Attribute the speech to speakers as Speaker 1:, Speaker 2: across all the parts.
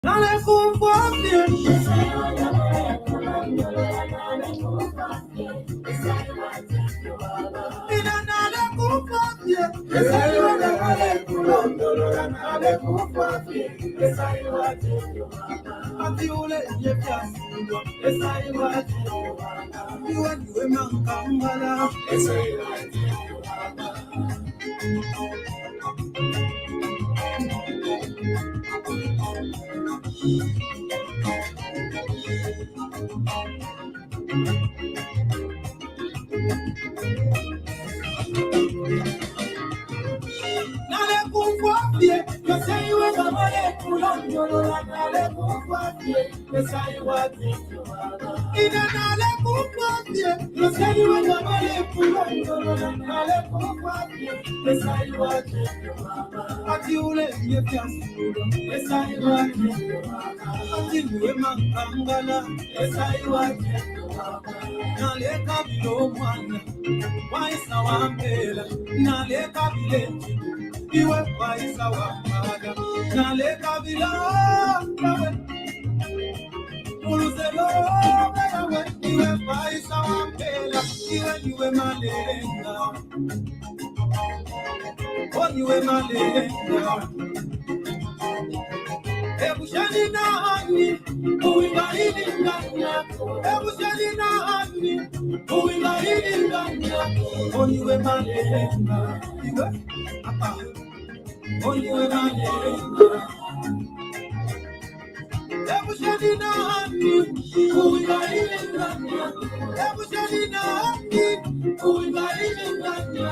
Speaker 1: Nale kumfafie ina nale kumfafie esaiwa nale kulondolola nale kumfafie esaiwa ati ule yefyasiwa esaiwa iwe niwe mankangala esaiwa nale kumfafie esaiwa nale kulondolola nale kumfafie esaiwa ina nale kumfafie esaiwa nale kulondolola nale kumfafie esaiwa ati ule yefyasiwa esaiwa ati niwe mankangala esaiwa naleka bilo mwana waisa wampela naleka bilenji iwe waisa wamada naleka bilo yawe uluzelo yawe iwe waisa wampela iwe niwe malenga niwe malenga ebushani nani uingaini nganya ebushani nani uingaini nganya niwe malenga iwe apa niwe malenga ebushani nani uingaini nganya ebushani nani uingaini nganya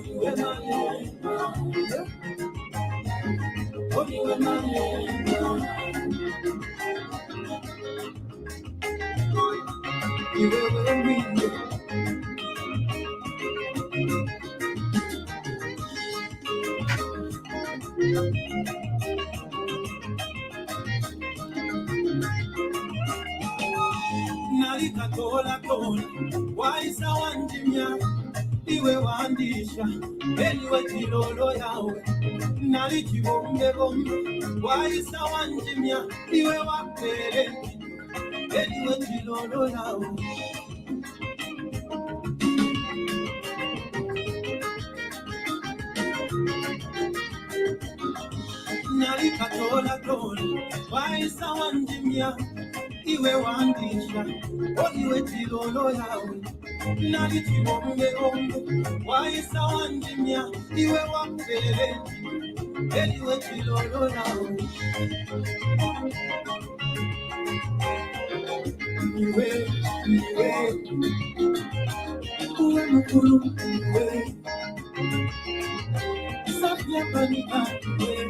Speaker 1: niwe malenga niwe malenga iwe wemine nalikatola tola waisa wanjimya iwe wandisha eliwe chilolo yawe nalikibonge bonge waisa wanjimya iwe wapele eliwe chilolo yawe nalikatola tola waisa wanjimya iwe wandisha iwe chilolo yawe nalikibonge bonge waisa wanjimya iwe wapele eliwe chilolo yawe niwe uwe mukulu niwe safya panika niwe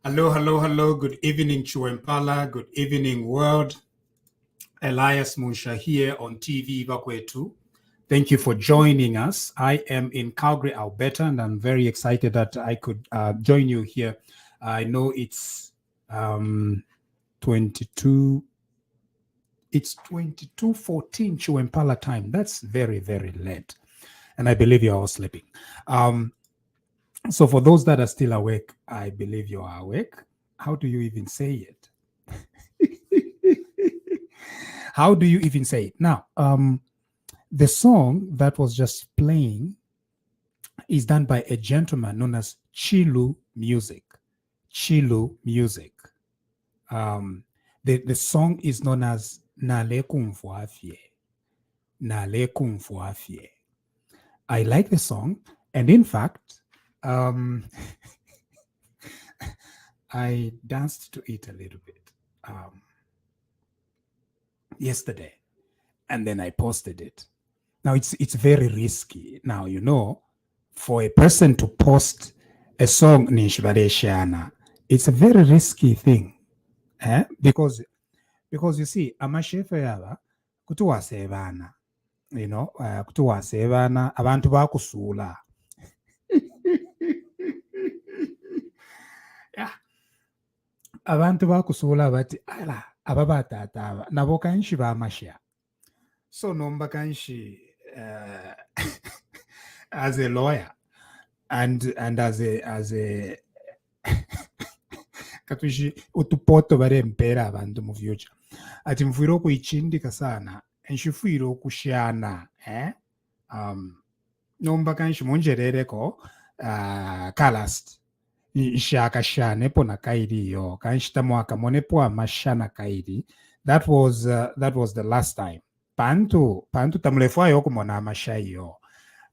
Speaker 1: Hello, hello, hello. Good evening, Chuempala. Good evening, world. Elias Munshya here on TVBAKWETU. Thank you for joining us. I am in Calgary, Alberta, and I'm very excited that I could join you here. I know it's 22. It's 22:14 Chuempala time. That's very, very late, and I believe you're all sleeping. So for those that are still awake, I believe you are awake. How do you even say it? How do you even say it? Now, the song that was just playing is done by a gentleman known as Chilu Music. Chilu Music. The song is known as Nale Kumfuafie. Nale Kumfuafie. I like the song, and in fact, I danced to it a little bit yesterday, and then I posted it. Now it's very risky. Now, you know, for a person to post a song Nishvareshana, it's a very risky thing. Because you see, amashefe yaba kutuwasebana, you know, kutuwasebana abantu bakusula. Yeah. Abantu bakusula bati ala ababatata nabo kanshi bamashya. So nomba kanshi as a lawyer and as a katushi utupoto bare mpera abantu mu future ati mfuiro kuichindika sana enshifuiro kushana nomba kanshi monjerereko kalast ishaka shane pona kairi yo kanshita mwaka monepo amashana kairi. That was the last time. Pantu tamulefwa yo kumona amashai yo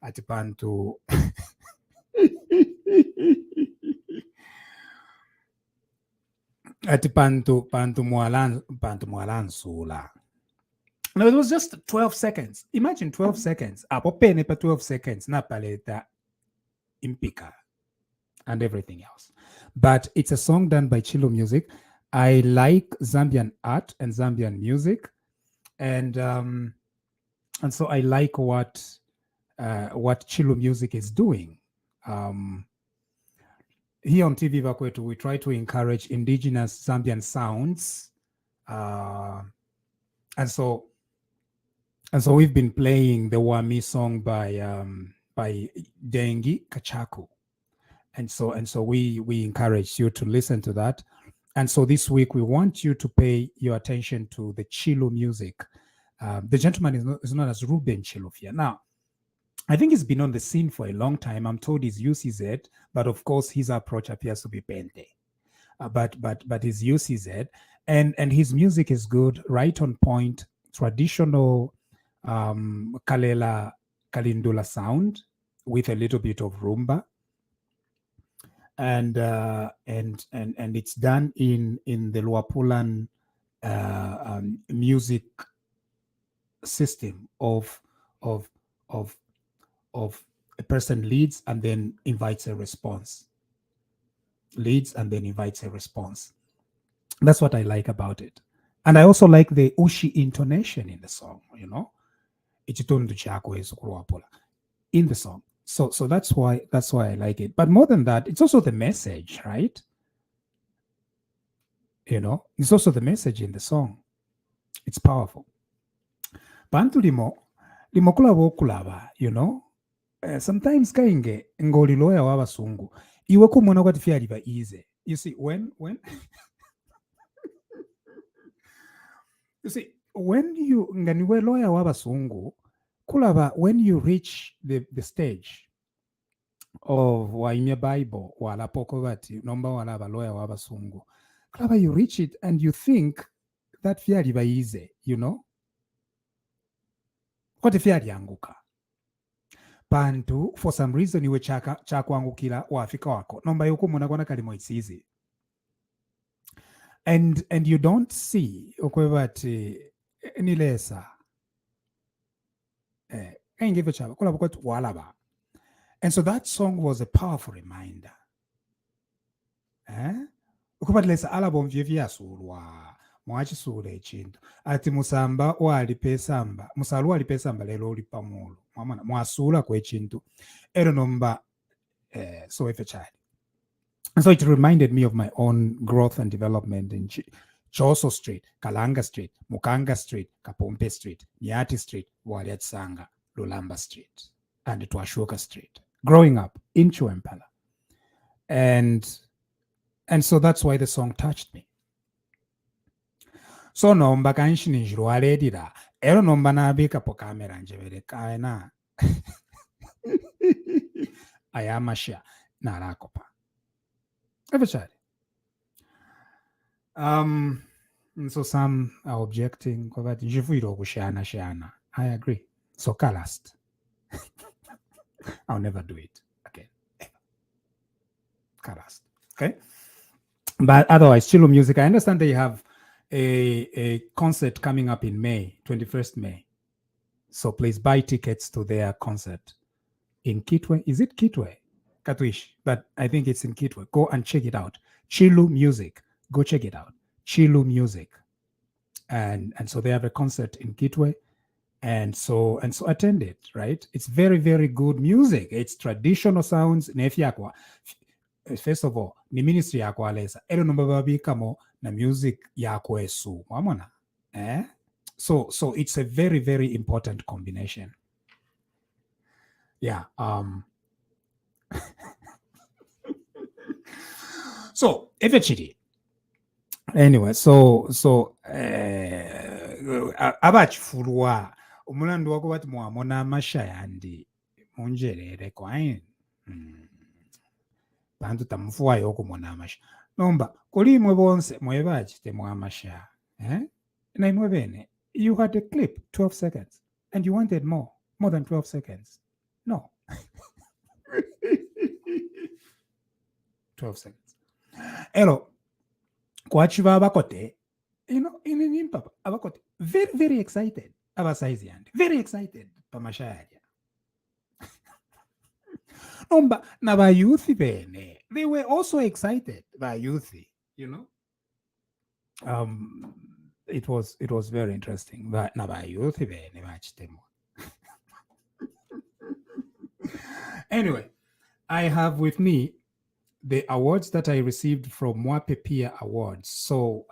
Speaker 1: ati pantu ati pantu mwalan sula. Now it was just 12 seconds. Imagine 12 seconds. Apopene pa 12 seconds na paleta impika and everything else. But it's a song done by Chilu Music. I like Zambian art and Zambian music, and so I like what Chilu Music is doing. Here on TVBAKWETU, we try to encourage indigenous Zambian sounds, and so we've been playing the Wami song by Dengi Kachaku, and so we encourage you to listen to that. And so this week we want you to pay your attention to the Chilu Music. The gentleman is known as Ruben Chilufia. Now, I think he's been on the scene for a long time. I'm told he's UCZ, but of course his approach appears to be Pente. But he's UCZ, and his music is good, right on point, traditional Kalela Kalindula sound with a little bit of rumba. And it's done in the Luapulan music system of a person leads and then invites a response. Leads and then invites a response. That's what I like about it. And I also like the Ushi intonation in the song, you know. In the song. So that's why I like it. But more than that, it's also the message, right? You know, it's also the message in the song. It's powerful. Bantu limo kulaba, you know. Sometimes kainge ngoli loya waba sungu. Iwe kumona kwati fiali ba easy. You see, when you see, when you nganiwe loya waba sungu, kulaba, when you reach the stage of waimia Bible wala pokovati nomba wala baloya waba sungu, kulaba, you reach it and you think that fiali ba easy, you know. What if fiali anguka? Pantu, for some reason, iwe chakwa angukila wafika wako. Nomba yuko muna kwana kalimo it's easy. And you don't see okwebati nilesa engivyo chaba kulabo kwethu walaba. And so that song was a powerful reminder. Ukubati lesa alabo mvyevyasuulwa mwachisula echintu ati musamba walipe samba musalu walipe samba lelo ulipa mulu mwamana mwasula kwechintu ero nomba so ife chali. And so it reminded me of my own growth and development in Choso Street, Kalanga Street, Mukanga Street, Kapompe Street, Nyati Street, Waliat Sanga, Lulamba Street, and Twashoka Street. Growing up in Chuempala. And so that's why the song touched me. So nomba kanshini jrualedira, ero nomba nabika po kamera njevele kaena. Ayamasha narakopa. Eventually. So some are objecting. I agree. So Kalast. I'll never do it again. Kalast. Okay. But otherwise, Chilo Music, I understand they have a concert coming up in May, 21st May. So please buy tickets to their concert in Kitwe. Is it Kitwe? Katwish, but I think it's in Kitwe. Go and check it out. Chilu Music. Go check it out. Chilu Music. And so they have a concert in Kitwe. And so attend it, right? It's very, very good music. It's traditional sounds. First of all, ni ministry yakwa lesa. Ero nombababi kamo na music yakwa esu. Wamona. So it's a very, very important combination. Yeah. So eventually, anyway, so abachifulwa umulandu wako bati mwamona amashayandi munjerere kwaini bantu tamufuwa yoko mona amasha nomba kuli imwe bonse mwebaji temwa amasha na imwe bene you had a clip 12 seconds and you wanted more than 12 seconds. No. 12 seconds. Elo, kwachiva abakote, in papa, abakote, very, very excited. Abasaizi yandi, very excited. Pamashaya. Nomba, na ba youthi bene, they were also excited by youthi, It was very interesting. But na ba youthi bene machitemo. Anyway, I have with me the awards that I received from Mwape Peer Awards. So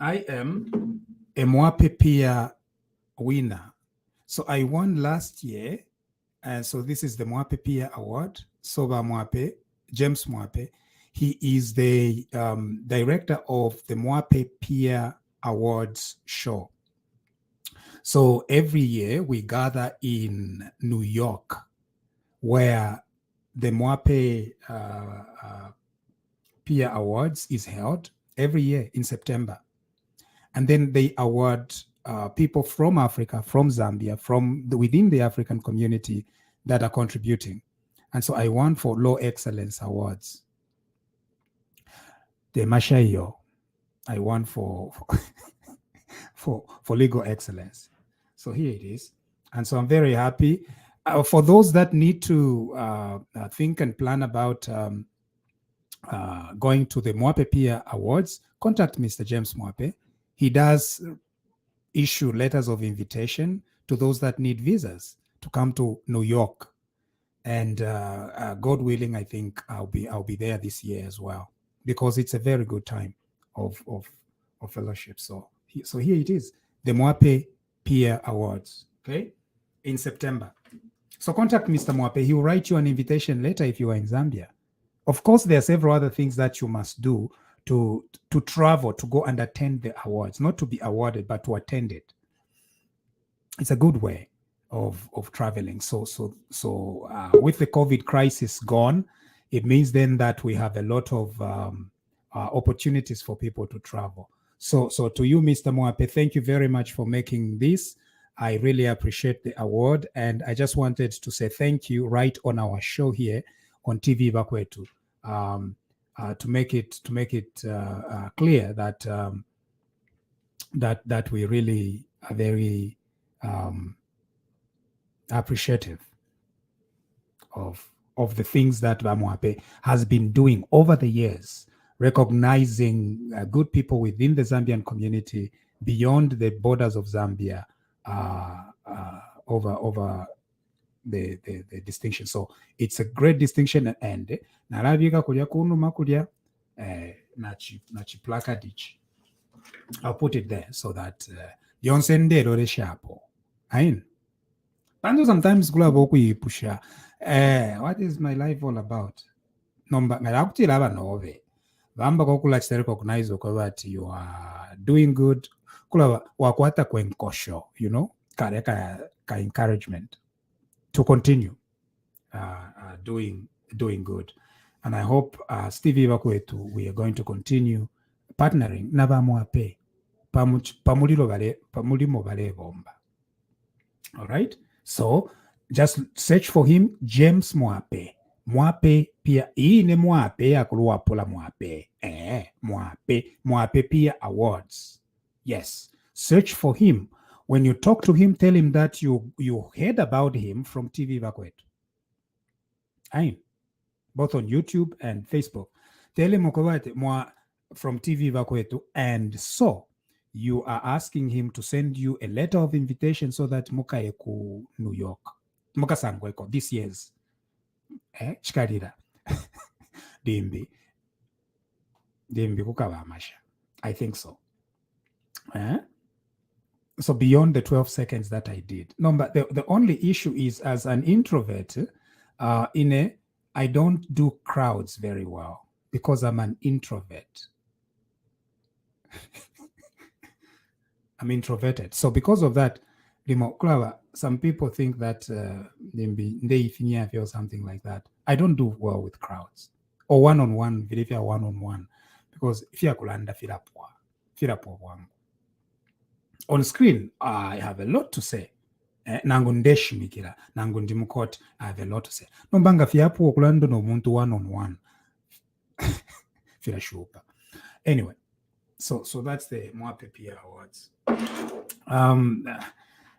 Speaker 1: I am a Mwape Peer winner. So I won last year. And so this is the Mwape Peer Award. Soba Mwape, James Mwape. He is the director of the Mwape Peer Awards show. So every year we gather in New York, where the Mwape Peer Awards is held every year in September. And then they award people from Africa, from Zambia, from within the African community that are contributing. And so I won for Law Excellence Awards. The Mashayo, I won for legal excellence. So here it is. And so I'm very happy. For those that need to think and plan about going to the Mwape Peer Awards, contact Mr. James Mwape. He does issue letters of invitation to those that need visas to come to New York. And God willing, I think I'll be there this year as well, because it's a very good time of fellowship. So here it is, the Mwape Peer Awards, okay, in September. So contact Mr. Mwape. He will write you an invitation letter if you are in Zambia. Of course, there are several other things that you must do to travel, to go and attend the awards, not to be awarded, but to attend it. It's a good way of traveling. So with the COVID crisis gone, it means then that we have a lot of opportunities for people to travel. So to you, Mr. Mwape, thank you very much for making this. I really appreciate the award, and I just wanted to say thank you right on our show here on TVBAKWETU. to make it clear that that we really are very appreciative of the things that Vamwape has been doing over the years, recognizing good people within the Zambian community beyond the borders of Zambia over the distinction. So it's a great distinction, and nalabika kulya kunuma kulya nachi placardich. I'll put it there so that yonsendero le shapo. Ain. Pando sometimes kula boku yipusha. What is my life all about? Nomba ngalakuti laba nove. Vamba kokula chite recognize that you are doing good. Kula wakwata kwenkosho, you know, ka encouragement to continue doing good. And I hope TVBAKWETU, we are going to continue partnering na Vamwape pamulimo vale bomba. All right, so just search for him, James Mwape. Mwape pia ine Mwape akuluwa pola Mwape. Mwape pia awards. Yes, search for him. When you talk to him, tell him that you heard about him from TVBAKWETU. Both on YouTube and Facebook. Tell him from TVBAKWETU, and so you are asking him to send you a letter of invitation so that mukaeku New York. Mukasangweko this year's chikarira. Dimbi kukabamasha. I think so. So beyond the 12 seconds that I did. No, but the only issue is, as an introvert, I don't do crowds very well because I'm an introvert. I'm introverted. So because of that, some people think that or something like that. I don't do well with crowds or one-on-one, because if you are on screen, I have a lot to say. I have a lot to say. Nombanga fiapu okulando no muntu one-on-one. Anyway, so that's the Mwape Pia Awards.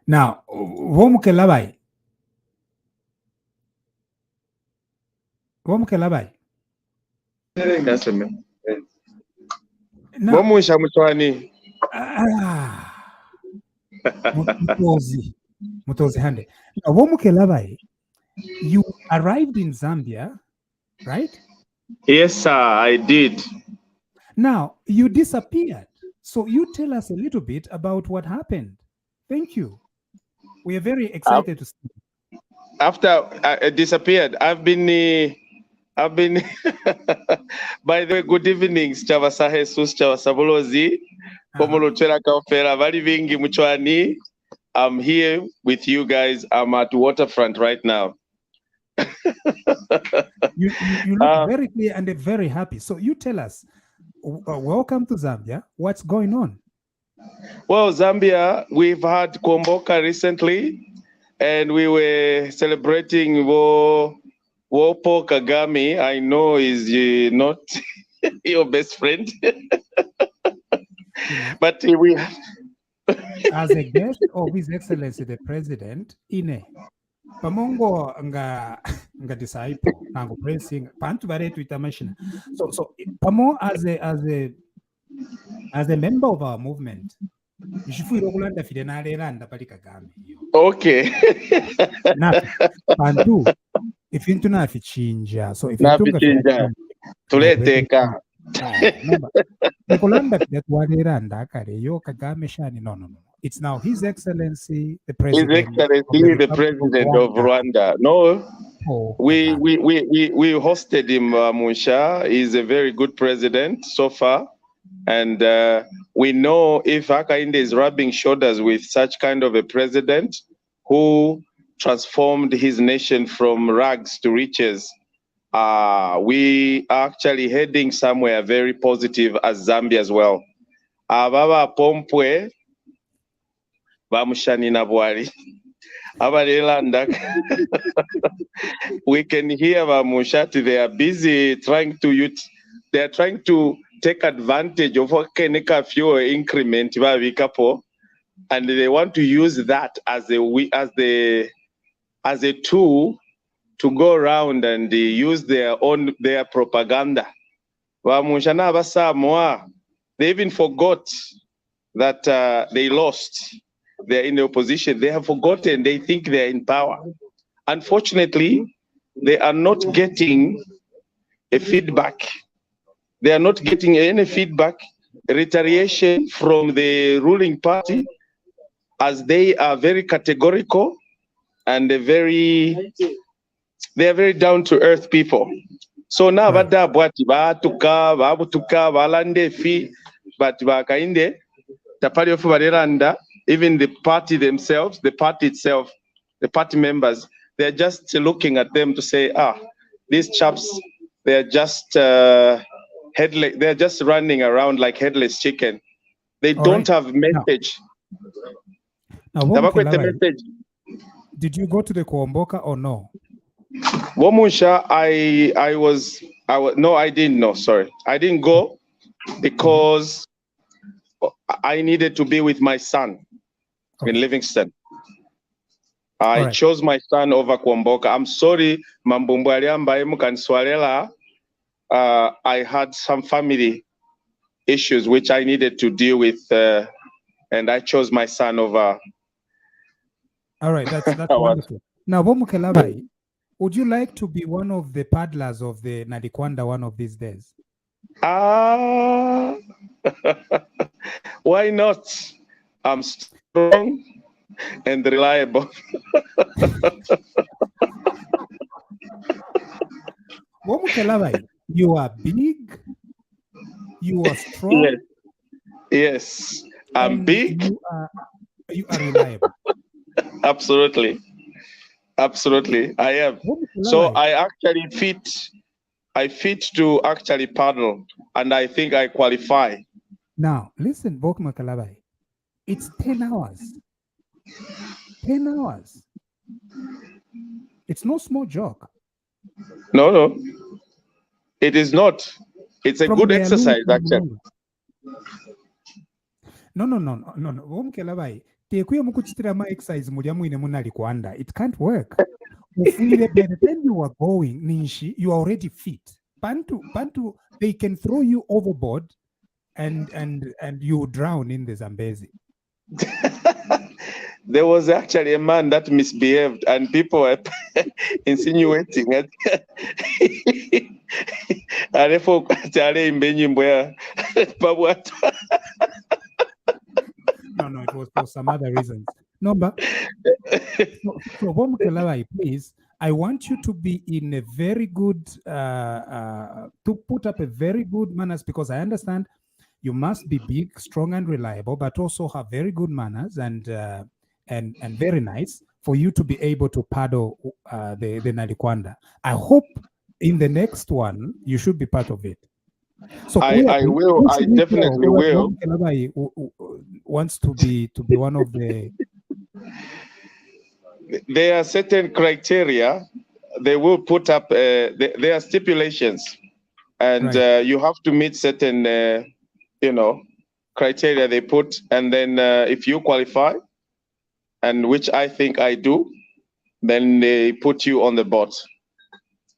Speaker 1: Now, Womuke Labai.
Speaker 2: That's a man. Womusha Mutwani.
Speaker 1: Mutozi Hande. Now, Womuke Labai, you arrived in Zambia, right?
Speaker 2: Yes, sir, I did.
Speaker 1: Now, you disappeared. So you tell us a little bit about what happened. Thank you. We are very excited to see you.
Speaker 2: After I disappeared, I've been by the way, good evenings, Chavasa Jesus, Chavasa Bolozi, Pomolochera Kaufera, Vari Vingi Muchwani. I'm here with you guys. I'm at Waterfront right now.
Speaker 1: You look very clear and very happy. So you tell us, welcome to Zambia. What's going on?
Speaker 2: Well, Zambia, we've had Kuomboka recently, and we were celebrating Wopo Kagame. I know is not your best friend, but we
Speaker 1: as a guest of His Excellency the President, Pamongo nga disciple nango pressing pantu baretu itamashina. So Pamo as a member of our movement,
Speaker 2: okay.
Speaker 1: Pantu if you na fichinja, so if
Speaker 2: you tuleteka
Speaker 1: no. It's now His Excellency the President.
Speaker 2: His Excellency the President of Rwanda. No, we hosted him, Munshya. He's a very good president so far, and we know if Hakainde is rubbing shoulders with such kind of a president who transformed his nation from rags to riches, we are actually heading somewhere very positive as Zambia as well. Baba Pompwe Bamushani Nabwari. We can hear Bamushati, they are busy trying to they are trying to take advantage of Keneka fuel increment, and they want to use that as a tool to go around and use their propaganda. They even forgot that they lost. They're in the opposition. They have forgotten. They think they're in power. Unfortunately, they are not getting a feedback. They are not getting any feedback, retaliation from the ruling party, as they are very categorical and they are very down to earth people. So now
Speaker 1: Right.
Speaker 2: Even the party themselves, the party itself, the party members, they're just looking at them to say, these chaps, they're just headless, they're just running around like headless chicken. They don't have message.
Speaker 1: Now, did you go to the Kuomboka or no?
Speaker 2: Womunsha, no, I didn't. No, sorry, I didn't go because I needed to be with my son in Livingston. I chose my son over Kuomboka. I'm sorry, I had some family issues which I needed to deal with, and I chose my son over.
Speaker 1: All right, that's wonderful. Now, Bomukelabai, would you like to be one of the paddlers of the Nadikwanda one of these days?
Speaker 2: Why not? I'm strong and reliable.
Speaker 1: Bomukelabai, you are big, you are strong.
Speaker 2: Yes, I'm big.
Speaker 1: You are reliable.
Speaker 2: Absolutely. Absolutely, I am. So I actually fit to actually paddle, and I think I qualify.
Speaker 1: Now, listen, Bokumakalabai, it's 10 hours. 10 hours. It's no small joke.
Speaker 2: No, it is not. It's a good exercise, actually.
Speaker 1: No. Bokumakalabai, exercise it can't work. By the time you are going, Ninshi, you are already fit. Bantu, they can throw you overboard and you drown in the Zambezi.
Speaker 2: There was actually a man that misbehaved and people were insinuating it.
Speaker 1: No, it was for some other reasons. No, but so Bomkelawai, please, I want you to be in a very good, to put up a very good manners, because I understand you must be big, strong, and reliable, but also have very good manners and very nice for you to be able to paddle the Nalikwanda. I hope in the next one you should be part of it. So
Speaker 2: I will. I definitely will.
Speaker 1: Wants to be one of the.
Speaker 2: There are certain criteria. They will put up. There are stipulations, and you have to meet certain, criteria they put. And then if you qualify, and which I think I do, then they put you on the boat.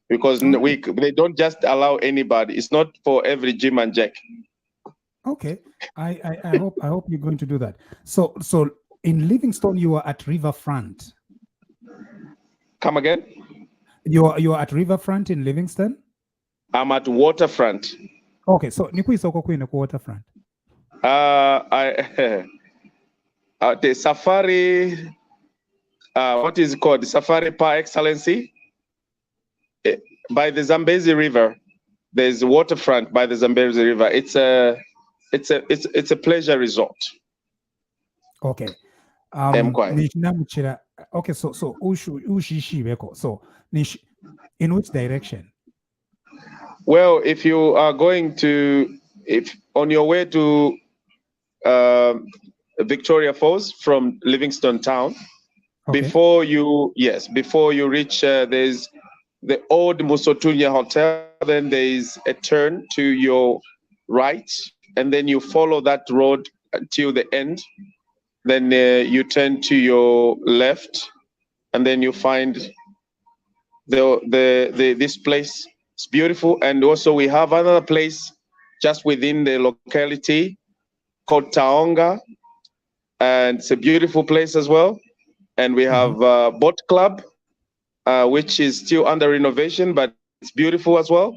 Speaker 2: Because they don't just allow anybody. It's not for every Jim and Jack.
Speaker 1: Okay, I hope you're going to do that. So in Livingstone, you are at Riverfront.
Speaker 2: Come again?
Speaker 1: You are at Riverfront in Livingston?
Speaker 2: I'm at Waterfront.
Speaker 1: Okay, so niku isoko kwenu ku Waterfront?
Speaker 2: The Safari, what is it called? The Safari par excellency? By the Zambezi River. There's Waterfront by the Zambezi River. It's a pleasure resort.
Speaker 1: Okay. Okay, so in which direction?
Speaker 2: Well, if you are going on your way to Victoria Falls from Livingston town, before you reach there's the old Musotunya Hotel. Then there is a turn to your right, and then you follow that road until the end. Then you turn to your left, and then you find this place. It's beautiful. And also we have another place just within the locality called Taonga, and it's a beautiful place as well. And we have boat club, which is still under renovation, but it's beautiful as well.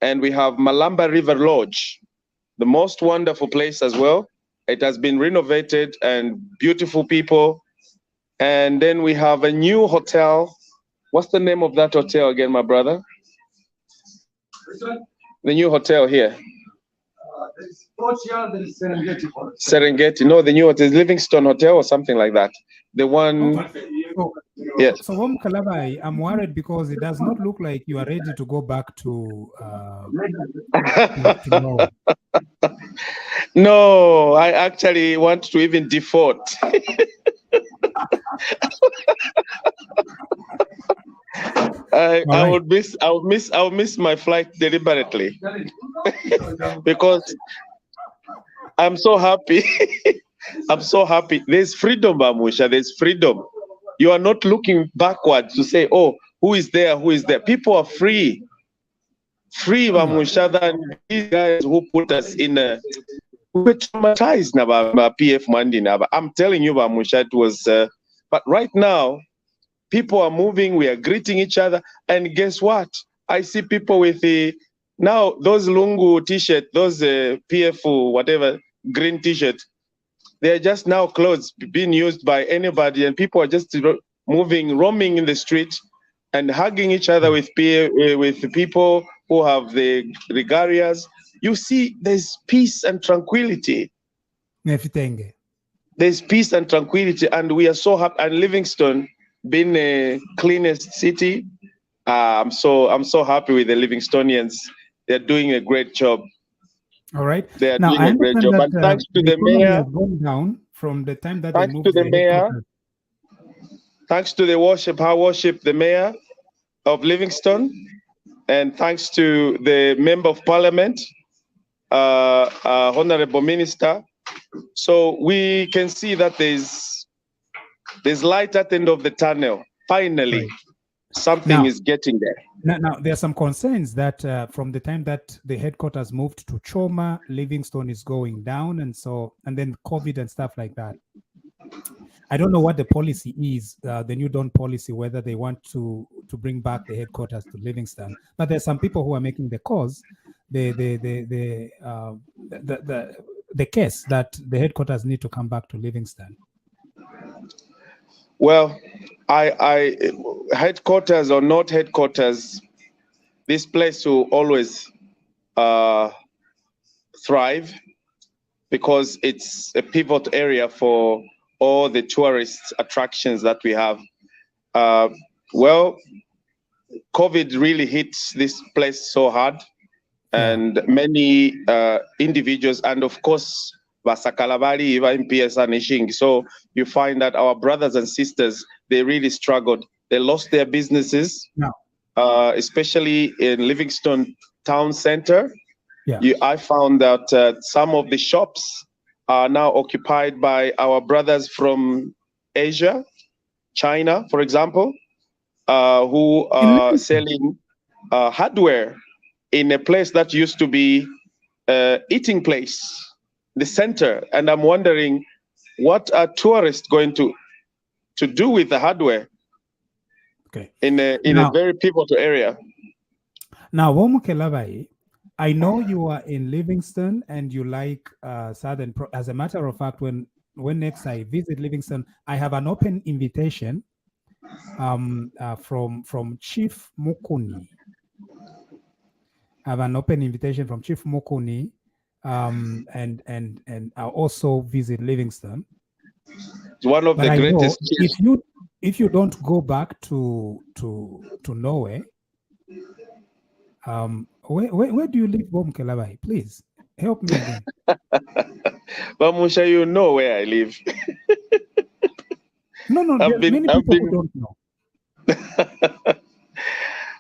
Speaker 2: And we have Malamba River Lodge, the most wonderful place as well. It has been renovated and beautiful people. And then we have a new hotel. What's the name of that hotel again, my brother? The new hotel here. Serengeti. No, the new hotel is Livingstone Hotel or something like that. The one. Yes.
Speaker 1: So, Kalabai, I'm worried because it does not look like you are ready to go back to Norway.
Speaker 2: No, I actually want to even default. I would miss my flight deliberately because I'm so happy. I'm so happy. There's freedom, Munshya. There's freedom. You are not looking backwards to say, "Oh, who is there? Who is there?" People are free, Munshya, than these guys who put us in a. We were traumatized now by PF Mandi. I'm telling you, Munshya, it was. But right now, people are moving. We are greeting each other, and guess what? I see people with now those Lungu T-shirt, those PF whatever green T-shirt. They're just now clothes being used by anybody, and people are just roaming in the street and hugging each other with people who have the regalias. You see, there's peace and tranquility. There's peace and tranquility, and we are so happy. And Livingstone, being the cleanest city, I'm so happy with the Livingstonians. They're doing a great job.
Speaker 1: All right.
Speaker 2: They are doing a great job. And thanks to the mayor.
Speaker 1: Has gone down from the time that
Speaker 2: thanks
Speaker 1: they moved
Speaker 2: to the mayor. Thanks to the the mayor of Livingstone, and thanks to the member of parliament, honorable minister. So we can see that there's light at the end of the tunnel. Finally. Right. Something is getting there.
Speaker 1: Now, there are some concerns that from the time that the headquarters moved to Choma, Livingstone is going down, and then COVID and stuff like that. I don't know what the policy is, the New Dawn policy, whether they want to bring back the headquarters to Livingstone. But there's some people who are making the cause, the case that the headquarters need to come back to Livingstone.
Speaker 2: Well, I headquarters or not headquarters, this place will always thrive because it's a pivot area for all the tourist attractions that we have. Well, COVID really hit this place so hard, and many individuals, and of course, Basakalabali, even so you find that our brothers and sisters, they really struggled. They lost their businesses, especially in Livingstone town center. I found that some of the shops are now occupied by our brothers from Asia, China, for example, who are selling hardware in a place that used to be eating place, the center. And I'm wondering, what are tourists going to do with the hardware in a very pivotal area?
Speaker 1: Now, Womukelabai, I know you are in Livingstone and you like Southern. As a matter of fact, when next I visit Livingstone, I have an open invitation from Chief Mukuni. I have an open invitation from Chief Mukuni, and I'll also visit Livingstone.
Speaker 2: It's one of the greatest.
Speaker 1: If you don't go back to Norway, where do you live, Womukelabai? Please help me again.
Speaker 2: Munshya, you know where I live.
Speaker 1: No, many people who don't know.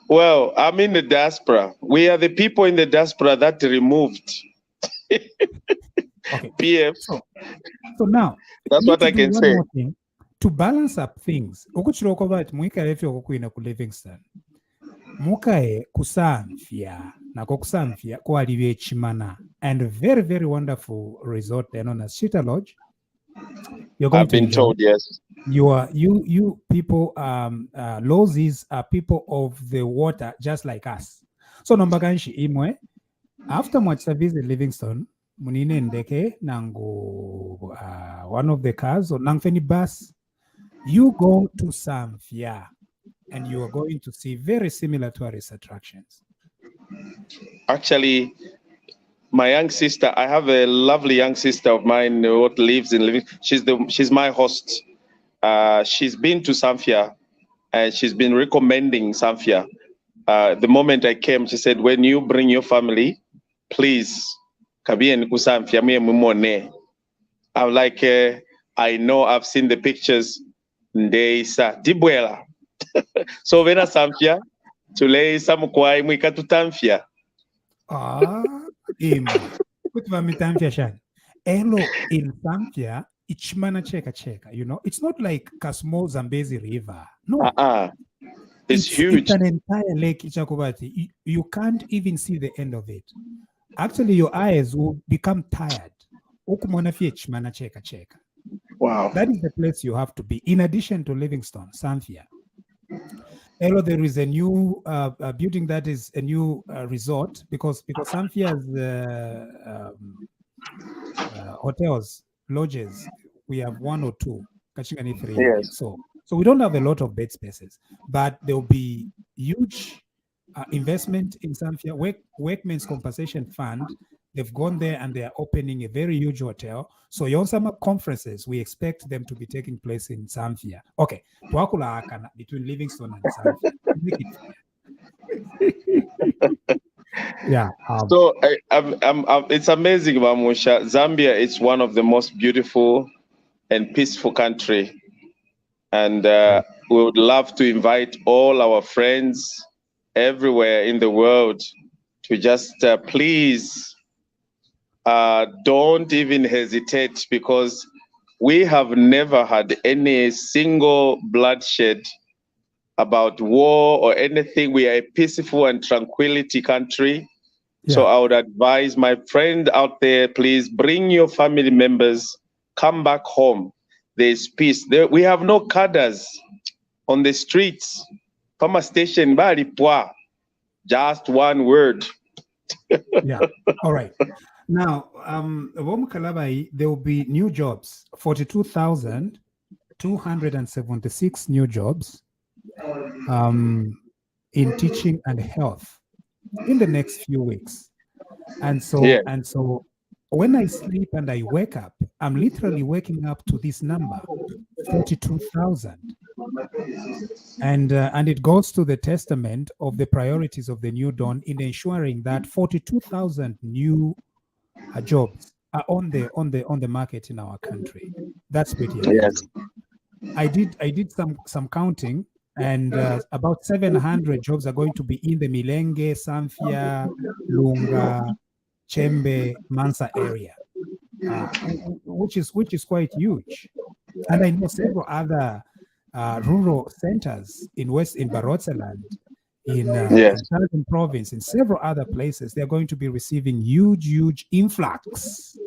Speaker 2: Well, I'm in the diaspora. We are the people in the diaspora that removed
Speaker 1: Okay.
Speaker 2: PF.
Speaker 1: So now,
Speaker 2: that's what I can say.
Speaker 1: More thing to balance up things. Okuchiroko bati muikarefe okukwina ku Livingston. Mukae kusamfia nako kusamfia kwaliwe chimana and a very very wonderful resort there known as Cheetah Lodge. You're going
Speaker 2: I've been told, yes.
Speaker 1: You people Lozis are people of the water just like us. So nombaganshi imwe after much service in Livingston munine ndeke nango one of the cars or nangfeni bus, you go to Samfia and you are going to see very similar tourist attractions.
Speaker 2: Actually, my young sister, I have a lovely young sister of mine who lives in Livingston. She's my host. She's been to Samfia and she's been recommending Samfia. The moment I came, she said, when you bring your family, please, Kabien Kusamfia me mumone. I'm like, I know I've seen the pictures. Ndeisa Dibuela. So when I Samfia, Tule Samukwai Mwikatu Tamfia.
Speaker 1: Elo in Samfia, Ichmana cheka, you know, it's not like Kasmo Zambezi River. No.
Speaker 2: It's huge.
Speaker 1: It's an entire lake, Ichakubati. You can't even see the end of it. Actually, your eyes will become tired.
Speaker 2: Wow.
Speaker 1: That is the place you have to be. In addition to Livingston, Samfia. Elo, there is a new building that is a new resort because Samfia's hotels, lodges, we have 1 or 2, Kachingani 3.
Speaker 2: Yes.
Speaker 1: So we don't have a lot of bed spaces, but there will be huge investment in Samfia. Workmen's Compensation Fund, they've gone there and they are opening a very huge hotel. So your summer conferences, we expect them to be taking place in Samfia. Okay, between Livingston and Samfia. Yeah.
Speaker 2: So it's amazing, Munshya. Zambia is one of the most beautiful and peaceful country, and we would love to invite all our friends everywhere in the world to just please don't even hesitate, because we have never had any single bloodshed about war or anything. We are a peaceful and tranquility country. Yeah. So I would advise my friend out there, please bring your family members, come back home. There's peace. We have no cadres on the streets. Pama station, just one word.
Speaker 1: Yeah. All right. Now, there will be new jobs, 42,276 new jobs in teaching and health in the next few weeks. And so when I sleep and I wake up, I'm literally waking up to this number, 42,000. And it goes to the testament of the priorities of the New Dawn in ensuring that 42,000 new jobs are on the market in our country. That's pretty amazing. Yes. I did some counting, and about 700 jobs are going to be in the Milenge, Samfia, Lunga, Chembe, Mansa area, which is quite huge. And I know several other rural centers in Barotseland, in Southern Province, in several other places. They're going to be receiving huge influx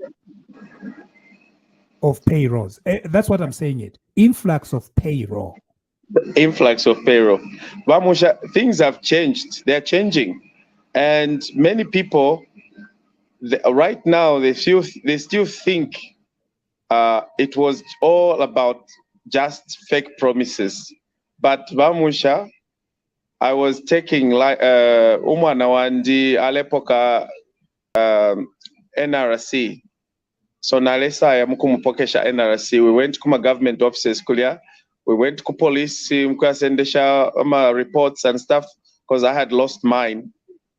Speaker 1: of payrolls. That's what I'm saying it. Influx of payroll.
Speaker 2: Influx of payroll. Munshya, things have changed. They're changing. And many people, right now, they still think it was all about just fake promises. But Munshya, I was taking Umwanawandi Alepoka NRC. So Nalesa Yamukumupokesha NRC. We went to my government offices, Kulia. We went to police, reports and stuff, because I had lost mine.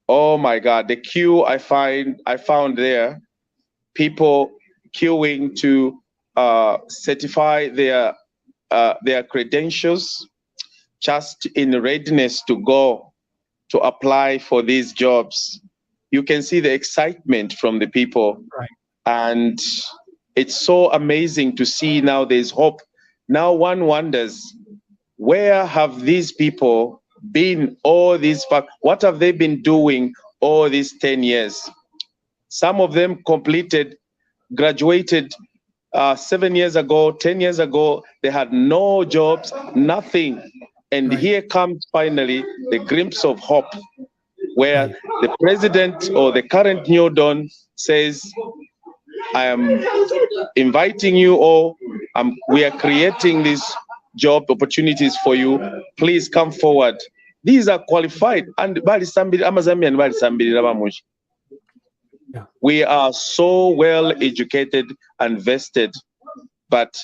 Speaker 2: Oh my God, the queue I found there, people queuing to certify their credentials, just in readiness to go to apply for these jobs, you can see the excitement from the people.
Speaker 1: Right.
Speaker 2: And it's so amazing to see now there's hope. Now one wonders, where have these people been all these, what have they been doing all these 10 years? Some of them graduated 7 years ago, 10 years ago. They had no jobs, nothing. And here comes finally the glimpse of hope, where the president or the current New Dawn says, I am inviting you all. We are creating these job opportunities for you. Please come forward. These are qualified. And we are so well educated and vested, but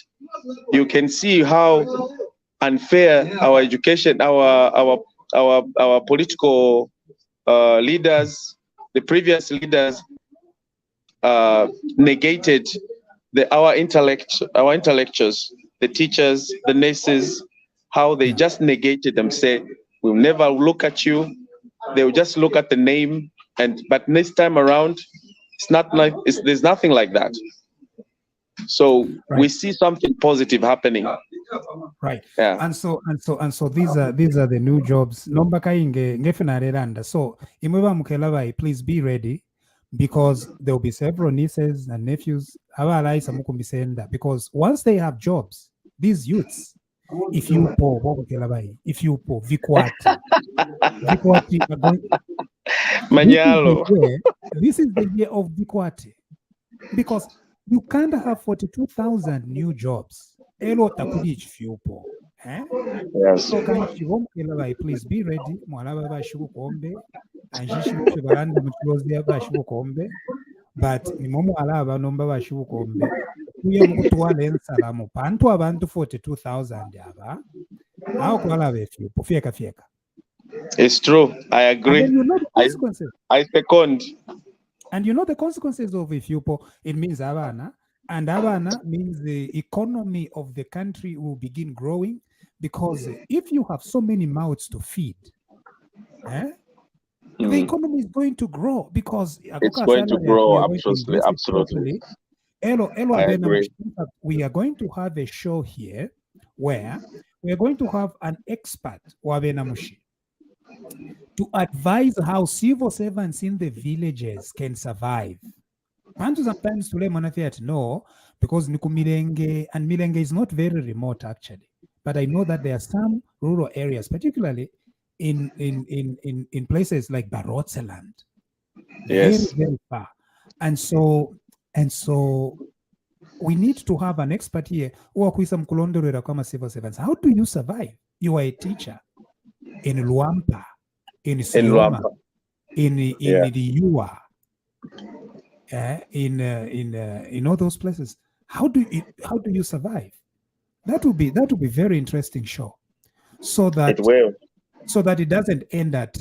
Speaker 2: you can see how unfair our education, our political leaders, the previous leaders, negated our intellectuals, the teachers, the nurses, how they just negated them, say, we'll never look at you. They will just look at the name, but this time around, it's not like there's nothing like that. So we see something positive happening.
Speaker 1: Right.
Speaker 2: Yeah.
Speaker 1: And so these are the new jobs. So please be ready, because there will be several nieces and nephews. Because once they have jobs, these youths, if you Vikwati are going. This is the year of Vikwati, because you can't have 42,000 new jobs. Yes. So please be ready. But pantu abantu 42,000
Speaker 2: it's true. I agree.
Speaker 1: You know the consequences.
Speaker 2: I second.
Speaker 1: And you know the consequences of Ifyupo. It means Havana, and Havana means the economy of the country will begin growing, because if you have so many mouths to feed, the economy is going to grow, because
Speaker 2: it's going to grow. Absolutely.
Speaker 1: We are going to have a show here where we are going to have an expert, Wabenamushi, to advise how civil servants in the villages can survive. And sometimes no, because Nikumilenge, and Milenge is not very remote actually, but I know that there are some rural areas, particularly in places like Barotseland,
Speaker 2: yes,
Speaker 1: very far. And so we need to have an expert here who are civil servants. How do you survive? You are a teacher in Luampa, in Sioma, in the Yua, in all those places. How do you survive? That would be very interesting show, so that it doesn't end at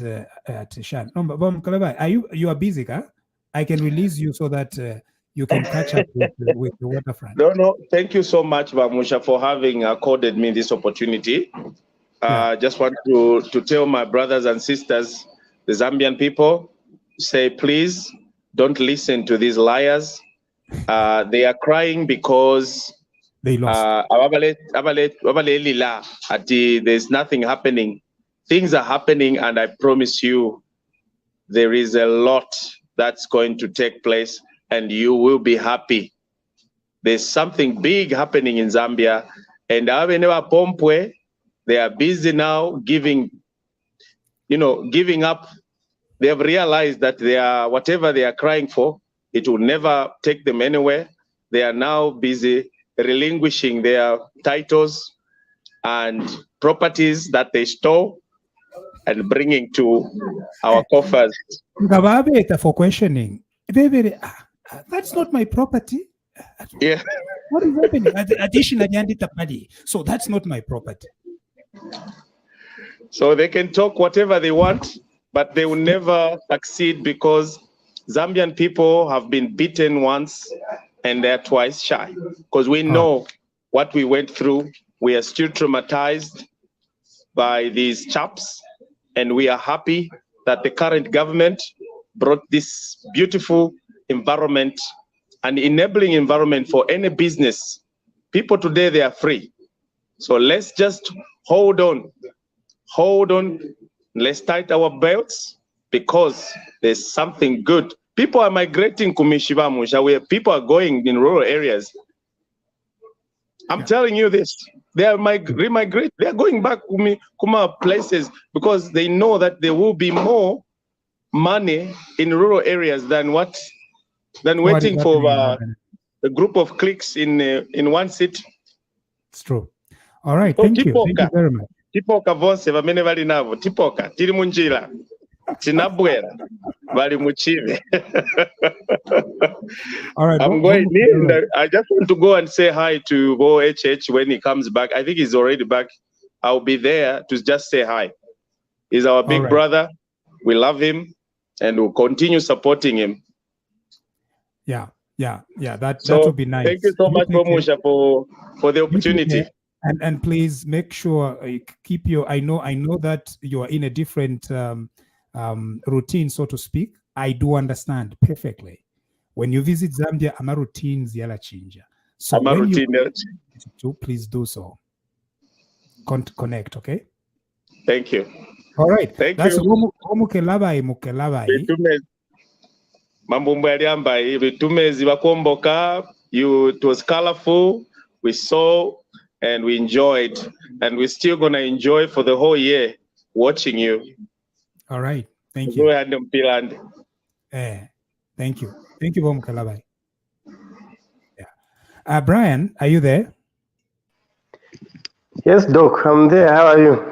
Speaker 1: Shan. No, you are busy, huh? I can release you so that you can catch up with the waterfront.
Speaker 2: No. Thank you so much, Bamusha, for having accorded me this opportunity. Just want to tell my brothers and sisters, the Zambian people, say, please don't listen to these liars. They are crying because
Speaker 1: they lost.
Speaker 2: There's nothing happening. Things are happening, and I promise you, there is a lot that's going to take place, and you will be happy. There's something big happening in Zambia, and Pompwe, they are busy now giving up. They have realized that whatever they are crying for, it will never take them anywhere. They are now busy relinquishing their titles and properties that they stole and bringing to our coffers.
Speaker 1: For questioning, that's not my property.
Speaker 2: Yeah.
Speaker 1: What is happening? Additionally, so that's not my property.
Speaker 2: So they can talk whatever they want, but they will never succeed, because Zambian people have been beaten once and they're twice shy. Because we know what we went through. We are still traumatized by these chaps, and we are happy that the current government brought this beautiful environment, an enabling environment for any business. People today, they are free. So let's just hold on. Let's tighten our belts, because there's something good. People are migrating Kumishiba Musha, where people are going in rural areas. I'm telling you this. They are remigrate. They are going back Kuma places because they know that there will be more money in rural areas than waiting for a group of cliques in one city.
Speaker 1: It's true. All right, thank you. Thank you very much.
Speaker 2: Tipoka vonse vamene vali navo tipoka tiri munjira tinabwera vali muchive.
Speaker 1: All right,
Speaker 2: I'm going. I just want to go and say hi to OHH when he comes back. I think he's already back. I'll be there to just say hi. He's our big brother. We love him, and we'll continue supporting him.
Speaker 1: Yeah. That would be nice.
Speaker 2: Thank you so much, Musha, for the opportunity.
Speaker 1: And please make sure keep your. I know that you are in a different routine, so to speak. I do understand perfectly. When you visit Zambia, ama routines yala chinja. So when you please do so. Connect, okay?
Speaker 2: Thank you.
Speaker 1: All right.
Speaker 2: Thank
Speaker 1: That's
Speaker 2: you.
Speaker 1: Mukelabai.
Speaker 2: Mambumbu yaliambai vitumezi wa Kuomboka. It was colorful. We saw and we enjoyed, and we're still gonna enjoy for the whole year watching you.
Speaker 1: All right. Thank you. Thank you. Thank you, Mukelabai. Yeah. Brian, are you there?
Speaker 3: Yes, Doc, I'm there. How are you?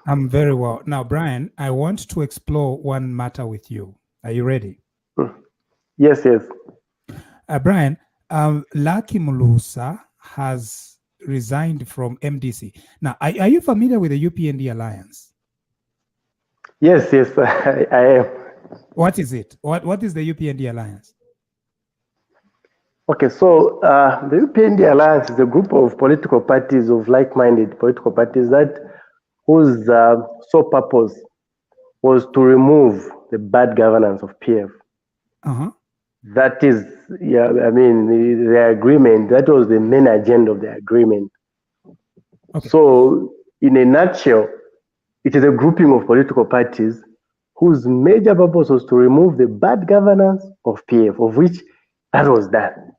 Speaker 1: I'm very well. Now, Brian, I want to explore one matter with you. Are you ready?
Speaker 3: Yes.
Speaker 1: Brian, Lucky Mulusa has resigned from MDC. Now, are you familiar with the UPND Alliance?
Speaker 3: Yes, I am.
Speaker 1: What is it? What is the UPND Alliance?
Speaker 3: Okay, so the UPND Alliance is a group of political parties, of like-minded political parties whose sole purpose was to remove the bad governance of PF. That is, the agreement, that was the main agenda of the agreement. Okay. So, in a nutshell, it is a grouping of political parties whose major purpose was to remove the bad governance of PF, of which that was done.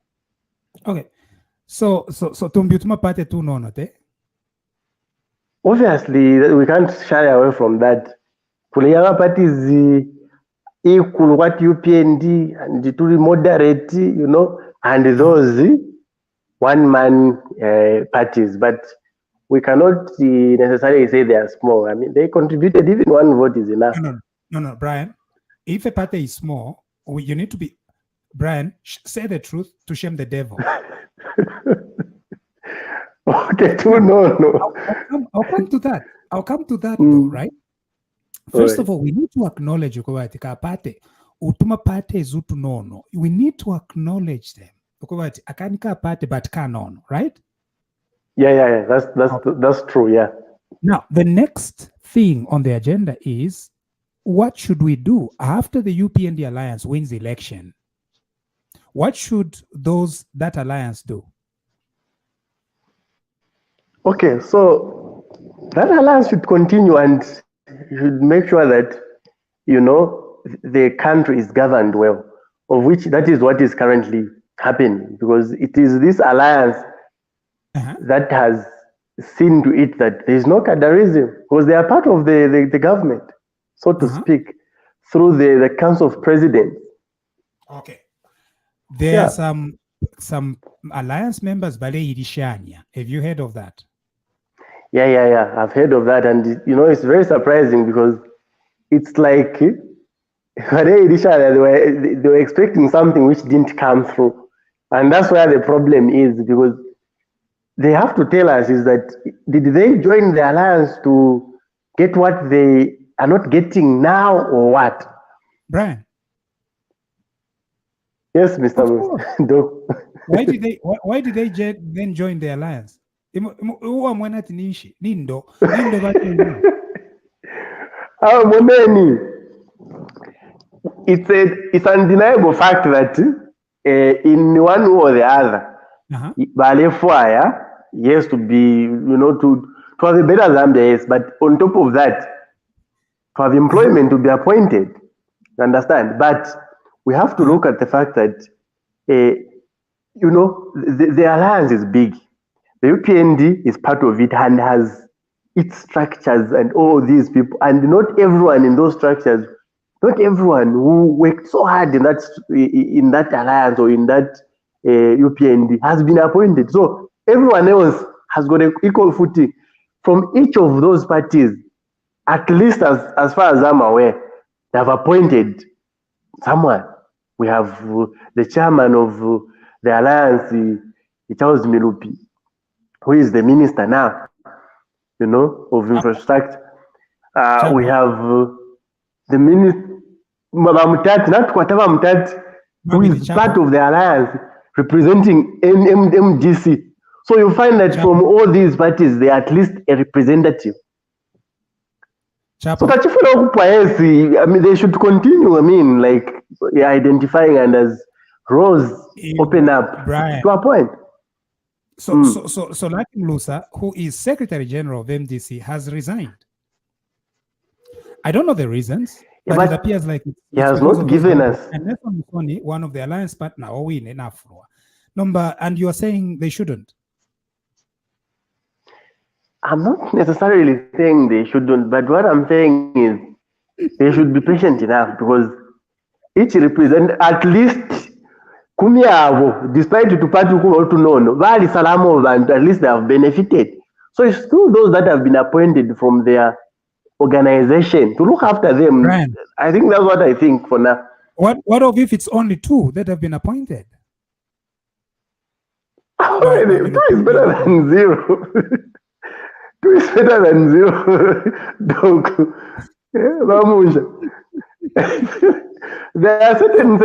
Speaker 1: Okay. So Tumbutuma Party tu no te?
Speaker 3: Obviously, we can't shy away from that. Kuliyama parties equal what UPND and to moderate, and those one-man parties, but we cannot necessarily say they are small. I mean, they contributed, even one vote is enough.
Speaker 1: No, Brian. If a party is small, you need to be, Brian, say the truth to shame the devil.
Speaker 3: Okay, no.
Speaker 1: I'll come to that. Though, right? First of all, we need to acknowledge party. Utuma party is utunono. We need to acknowledge them. Akanika party but canon, right?
Speaker 3: Yeah. That's true. Yeah.
Speaker 1: Now, the next thing on the agenda is, what should we do after the UPND Alliance wins the election? What should that alliance do? Okay,
Speaker 3: so that alliance should continue and should make sure that, the country is governed well, of which that is what is currently happening, because it is this alliance that has seen to it that there is no cadreism, because they are part of the government, so to speak, through the Council of Presidents.
Speaker 1: Okay. There are some alliance members, Bale Irishania. Have you heard of that?
Speaker 3: Yeah. I've heard of that, and it's very surprising because it's like they were expecting something which didn't come through, and that's where the problem is, because they have to tell us is that did they join the alliance to get what they are not getting now, or what?
Speaker 1: Brian.
Speaker 3: Yes, Mr.
Speaker 1: Why did they then join the alliance?
Speaker 3: it's undeniable fact that in one way or the other, Balefwaya, yes, to be, to have a better Zambia, yes, but on top of that, to have employment to be appointed, you understand? But we have to look at the fact that, the alliance is big. The UPND is part of it and has its structures and all these people, and not everyone in those structures, not everyone who worked so hard in that alliance or in that UPND has been appointed. So everyone else has got an equal footing from each of those parties. At least as far as I'm aware, they have appointed someone. We have the chairman of the alliance, Charles Milupi, who is the minister now, of infrastructure. We have the minister, who is part of the alliance representing MDC. So you find that from all these parties, they are at least a representative. So that they should continue, identifying and as roles open up to a point.
Speaker 1: So Latin Lusa, who is Secretary General of MDC, has resigned. I don't know the reasons, but it appears like
Speaker 3: he has not given us.
Speaker 1: And Nelson Musoni, one of the alliance partner, and you are saying they shouldn't.
Speaker 3: I'm not necessarily saying they shouldn't, but what I'm saying is they should be patient enough, because each represent at least Kumiavo, despite to party to know, Vali Salamo, and at least they have benefited. So it's still those that have been appointed from their organization to look after them.
Speaker 1: Brian,
Speaker 3: I think that's what I think for now.
Speaker 1: What of if it's only 2 that have been appointed?
Speaker 3: Two is better than 0. 2 is better than 0. There are certain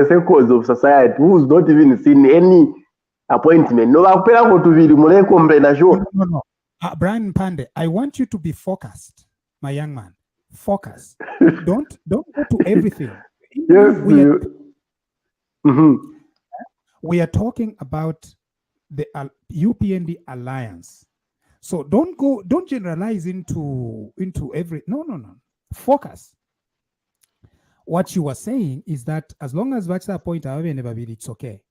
Speaker 3: circles of society who's not even seen any appointment. No.
Speaker 1: Brian Pande, I want you to be focused, my young man. Focus. Don't go to everything.
Speaker 3: Yes.
Speaker 1: We are talking about the UPND Alliance. So don't generalize into every. No. Focus. What you are saying is that as long as Vaxa point it's okay.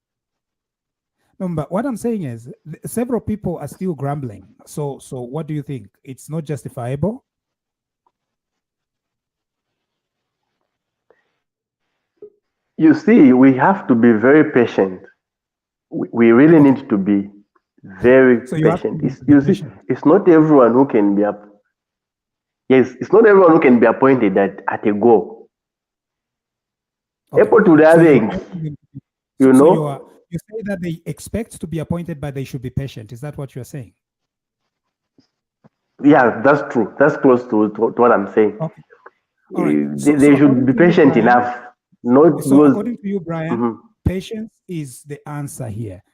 Speaker 1: No, but what I'm saying is several people are still grumbling. So what do you think? It's not justifiable?
Speaker 3: You see, we have to be very patient. We really need to be very patient. It's not everyone who can be up. Yes, it's not everyone who can be appointed at a go.
Speaker 1: You say that they expect to be appointed, but they should be patient. Is that what you're saying?
Speaker 3: Yeah, that's true. That's close to what I'm saying.
Speaker 1: Okay. Right.
Speaker 3: They should be patient enough.
Speaker 1: According to you, Brian, patience is the answer here.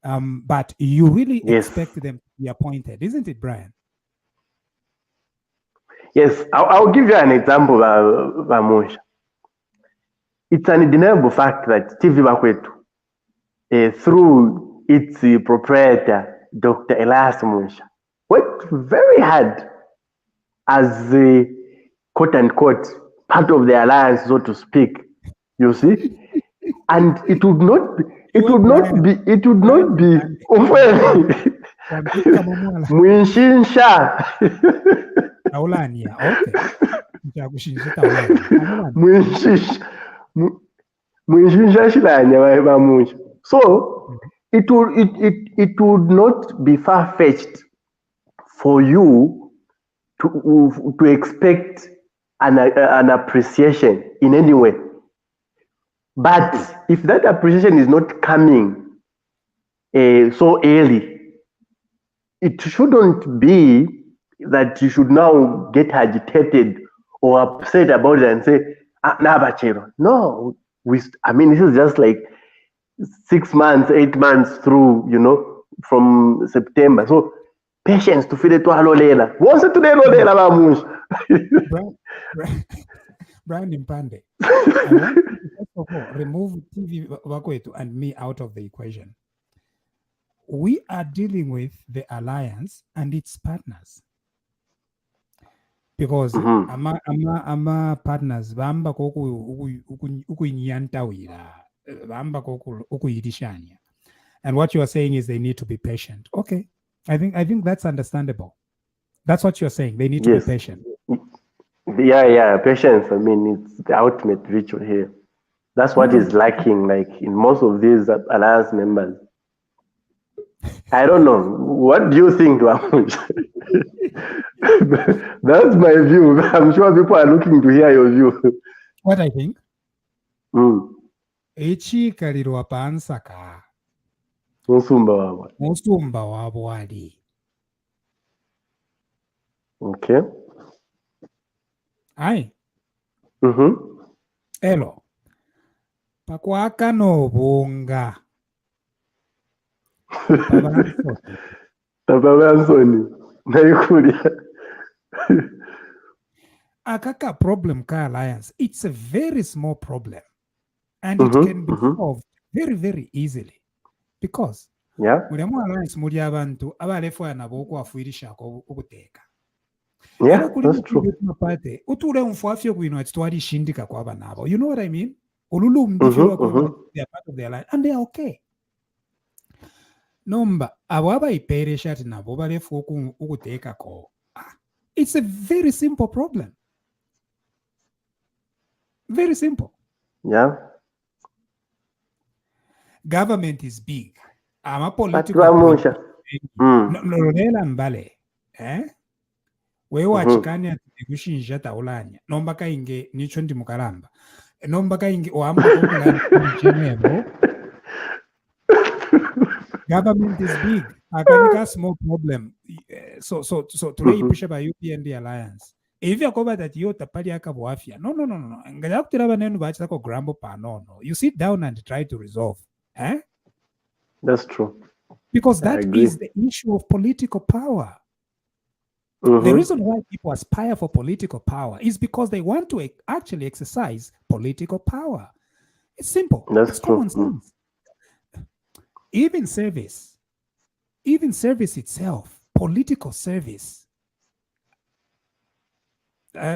Speaker 1: But you really expect them to be appointed, isn't it, Brian?
Speaker 3: Yes, I'll give you an example, Munshya. It's an undeniable fact that TVBAKWETU, through its proprietor, Dr. Elias Munshya, worked very hard as the quote-unquote part of the alliance, so to speak. You see, and it would not be Munshya. So it would not be far-fetched for you to expect an appreciation in any way. But if that appreciation is not coming so early, it shouldn't be that you should now get agitated or upset about it and say, no, this is just like 6 months, 8 months through, from September. So patience to feel it to Halolela. Once today,
Speaker 1: Brian Impande, I want you to first of all remove TVBAKWETU and me out of the equation. We are dealing with the alliance and its partners. Because ama partners bamba ukuinyantawira, bamba ukuyidishanya. And what you are saying is they need to be patient. Okay. I think that's understandable. That's what you're saying. They need to be patient.
Speaker 3: Yeah, patience. I mean, it's the ultimate virtue here. That's what is lacking, like in most of these alliance members. I don't know. What do you think, Ramush? That's my view. I'm sure people are looking to hear your view.
Speaker 1: What I think? Echikalirwa pansaka. Musumba wabo ali.
Speaker 3: Okay.
Speaker 1: Aye. Elo. Pakwaka no bunga. Akaka problem ka alliance. It's a very small problem. And it can be solved very, very easily. Because alliance muri abantu abalefu nabo kwafuirisha ko ukuteka.
Speaker 3: Yeah, that's true.
Speaker 1: You know what I mean? They are part of the alliance and they are okay. It's a very simple problem. Very simple.
Speaker 3: Yeah.
Speaker 1: Government is big. I'm a political. Wewe achikanya kushinja taulanya nomba kainge nicho ndi mukaramba nomba kainge oamba kukulana. Government is big. Akanika small problem. So today push by UPND Alliance. If you cover that you tapali akaboafia. No. Ngaya kutiraba nenu bacha ko grambo pa no. You sit down and try to resolve.
Speaker 3: That's true.
Speaker 1: Because that is the issue of political power. The reason why people aspire for political power is because they want to actually exercise political power. It's simple. It's common sense. Even service itself, political service,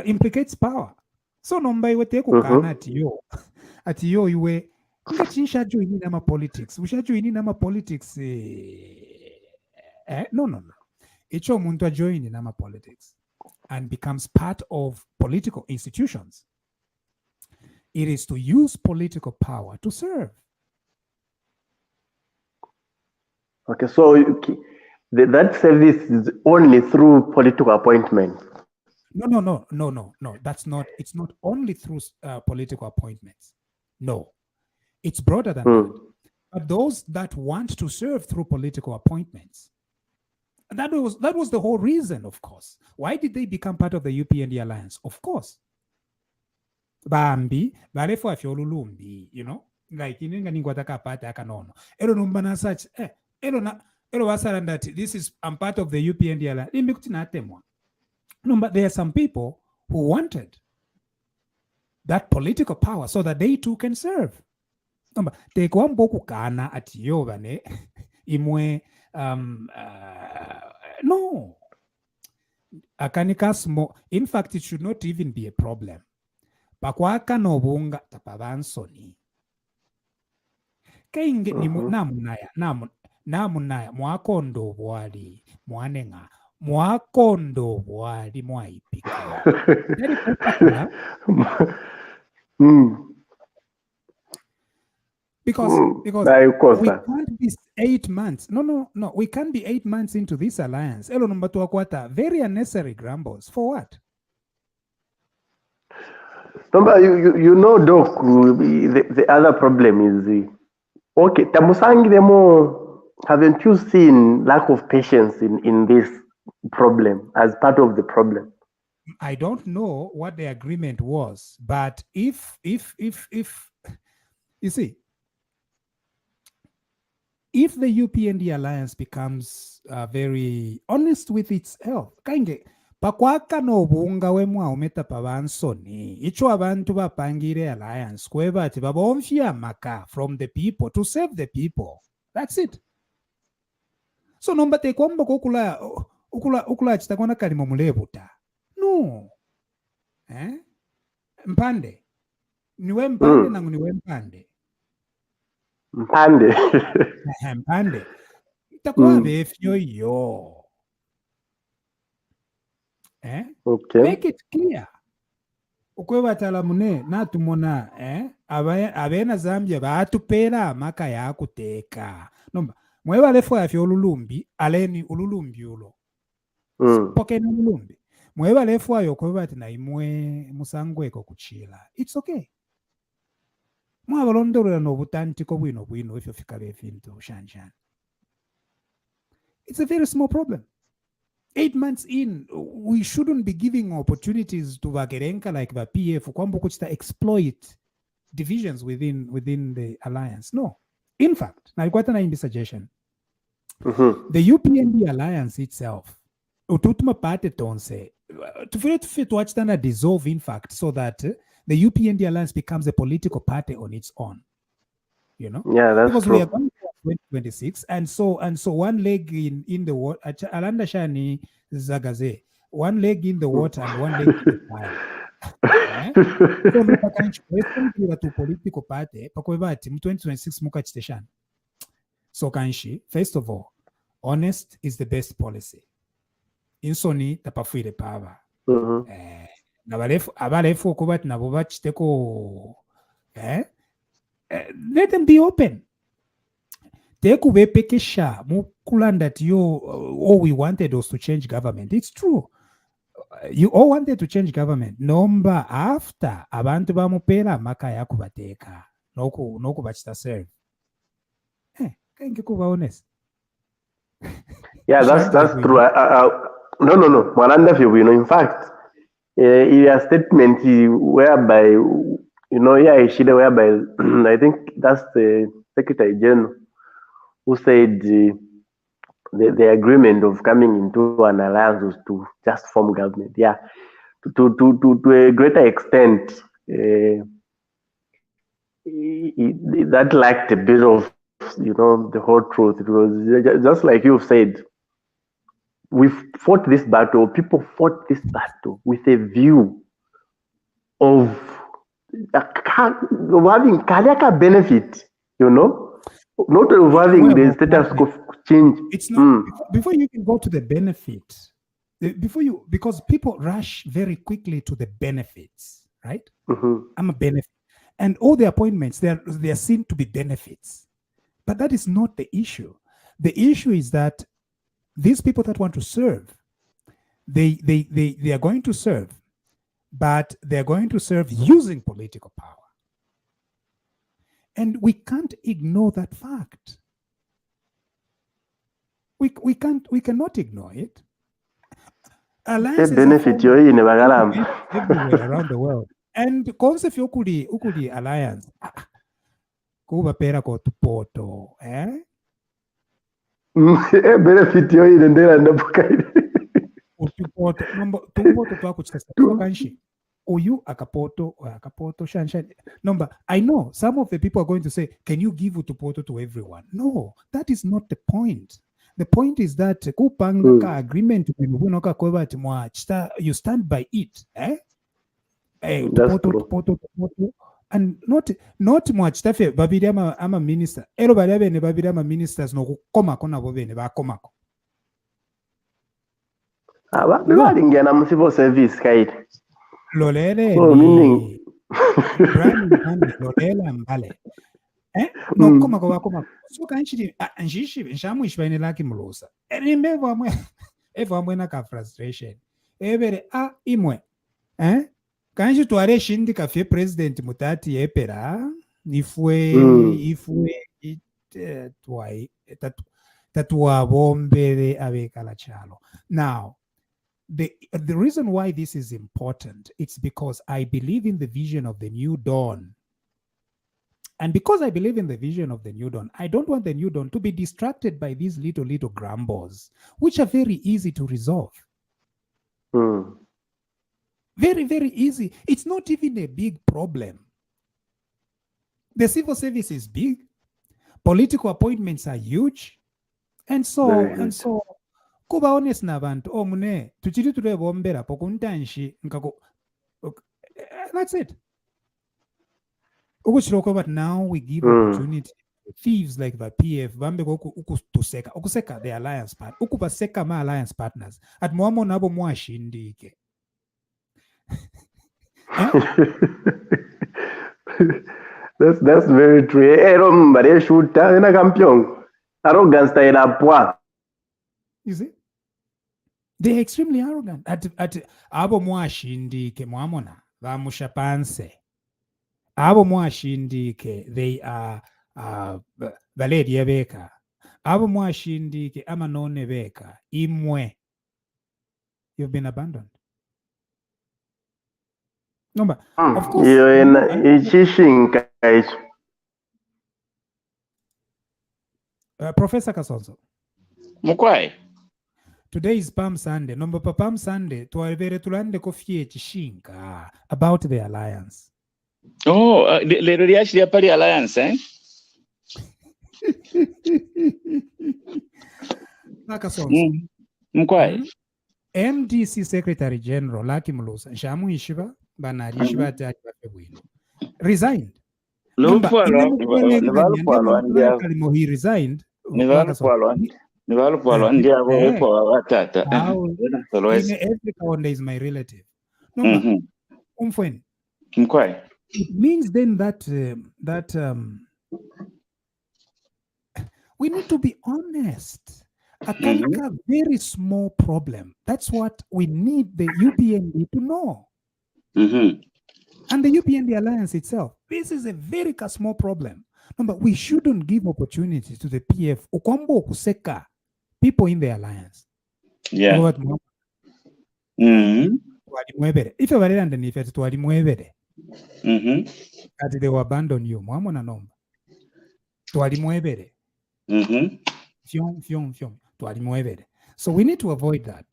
Speaker 1: implicates power. So nomba iwe teku kana atiyo iwe ngachinsha joini nama politics. Usha joini nama politics. No. Echo muntu join nama politics and becomes part of political institutions. It is to use political power to serve.
Speaker 3: Okay, so that service is only through political appointment.
Speaker 1: No. That's not. It's not only through political appointments. No, it's broader than that. But those that want to serve through political appointments. That was the whole reason, of course. Why did they become part of the UPND Alliance? Of course. Bambi, barefo afiolulumbi, you know, like in Ningwataka pata kanono. Ero numbana such, ero wasaran that this is I'm part of the UPND Alliance. No, but there are some people who wanted that political power so that they too can serve. No, take one boku kana at yovane imwe. No. In fact, it should not even be a problem. Pakwaka no bunga tapavansoni. Kainge ni namunaya mwakondo bwali mwanenga mwakondo bwali mwaipika. Because we can't be 8 months. No. We can't be 8 months into this alliance. Very unnecessary grumbles. For what?
Speaker 3: You know, Doc, the other problem is, okay, Tamusangi demo, haven't you seen lack of patience in this problem as part of the problem?
Speaker 1: I don't know what the agreement was, but if you see, if the UPND Alliance becomes very honest with itself, pakwaka nobunga wemwa umeta pavansoni icho abantu bapangire alliance kwebati babomfya maka from the people to save the people. That's it. So nomba te kwamba ukula chitakona kalimo mulebuta. No. Mpande. Niwe mpande na niwe mpande.
Speaker 3: Mpande.
Speaker 1: Mpande. Itakuwa befyo yo.
Speaker 3: Okay.
Speaker 1: Make it clear. Ukwebatala mune natumona abena Zambia batupera maka ya kuteka. Nomba mwewa lefo ya olulumbi aleni ululumbi ulo. Pokeni ululumbi. Mwewa lefo ya kwebati na imwe musangweko kuchila. It's okay. Mwa balondorera no butantiko bwino if you fika befinto shanjan. It's a very small problem. 8 months in, we shouldn't be giving opportunities to Vagerenka like the PF to exploit divisions within the alliance. No. In fact, now got an suggestion. The UPND Alliance itself, ututuma party tonse, to watch that dissolve, in fact, so that the UPND Alliance becomes a political party on its own. You know?
Speaker 3: Yeah, that's
Speaker 1: because
Speaker 3: true.
Speaker 1: We are going to 2026, and so one leg in the water. Alanda Shani Zagaze, one leg in the water and one leg in the fire. So look to political party. Pakwebati 2026 muka station. So kanshi, first of all, honest is the best policy. Insoni tapafuire power. Abalefu kubati na bubati teko. Let them be open. That all we wanted was to change government. It's true. You all wanted to change government. Number after abantu bamupera maka ya kubateka. Noku bachita serve. Can you be honest?
Speaker 3: Yeah, that's true. No. Malanda, you know, in fact, a statement whereby, whereby I think that's the Secretary General who said the agreement of coming into an alliance was to just form government. Yeah, to a greater extent, that lacked a bit of, the whole truth. It was just like you've said. We fought this battle. People fought this battle with a view of having cardiac benefit, not of having the status quo change. It's
Speaker 1: not before you can go to the benefit. Because people rush very quickly to the benefits, right? I'm a benefit, and all the appointments they are seen to be benefits, but that is not the issue. The issue is that these people that want to serve, they are going to serve, but they are going to serve using political power. And we can't ignore that fact. We cannot ignore it. Alliances benefit everywhere around the world. And concept ukuli alliance. Kuba pera ko tupoto,
Speaker 3: benefit yo inendera ndabukaire.
Speaker 1: Tupoto twakuchisa kanshi. Oyu akapoto shanshan. Number, I know some of the people are going to say, can you give utupoto to everyone? No, that is not the point. The point is that kupanga agreement you stand by it. Tupoto. And not much tafe babiri ama minister. Ero baliabe ne babiri ama ministers no kukoma kona bobe ne bakomako.
Speaker 3: Balingia na civil service kaide.
Speaker 1: Lolele
Speaker 3: meaning
Speaker 1: lolele mbale. No koma. So kanchi anjishi nshamu ishbaine laki mlosa. Remember amwe na ka frustration. Ebere imwe. Kanji tuare shindi kafye president mutati yepera ifwe twai tatuwa bombere abekala chalo. Now, the reason why this is important, it's because I believe in the vision of the new dawn. And because I believe in the vision of the new dawn, I don't want the new dawn to be distracted by these little grumbles, which are very easy to resolve. Very, very easy. It's not even a big problem. The civil service is big. Political appointments are huge. And so, kuba honest na bantu, mune, tuchiri ture bombera, pokuntanshi, that's it. But now we give opportunity to thieves like the PF, ukuseka the alliance part, ukubaseka ma alliance partners. At mwamo nabo mwashindike.
Speaker 3: That's very true. Arrogance
Speaker 1: you see? They're extremely arrogant. At abo mwashindike mwamona vamushapanse. Abo mwashindike, they are Valedi Beka. Abo mwashindike amanone beka. Imwe. You've been abandoned. No, but of course. Professor Kasonso.
Speaker 4: Mukwai.
Speaker 1: Today is Palm Sunday. Number Palm Sunday, tuarevere tulande kofie chishinga about the alliance.
Speaker 4: Oh, le riachi ya pari alliance, eh?
Speaker 1: Kasonso.
Speaker 4: Mukwai.
Speaker 1: MDC Secretary General Lucky Mulusa, Shamu Ishiba, Banari Ishiba resigned. He resigned. Africa is my relative. It means then that we need to be honest. A very small problem. That's what we need the UPND to know. And the UPND Alliance itself. This is a very small problem. No, but we shouldn't give opportunity to the PF. Ukwambo kuseka people in the alliance.
Speaker 4: Yeah.
Speaker 1: If you were underneath it, that they will abandon you. So we need to avoid that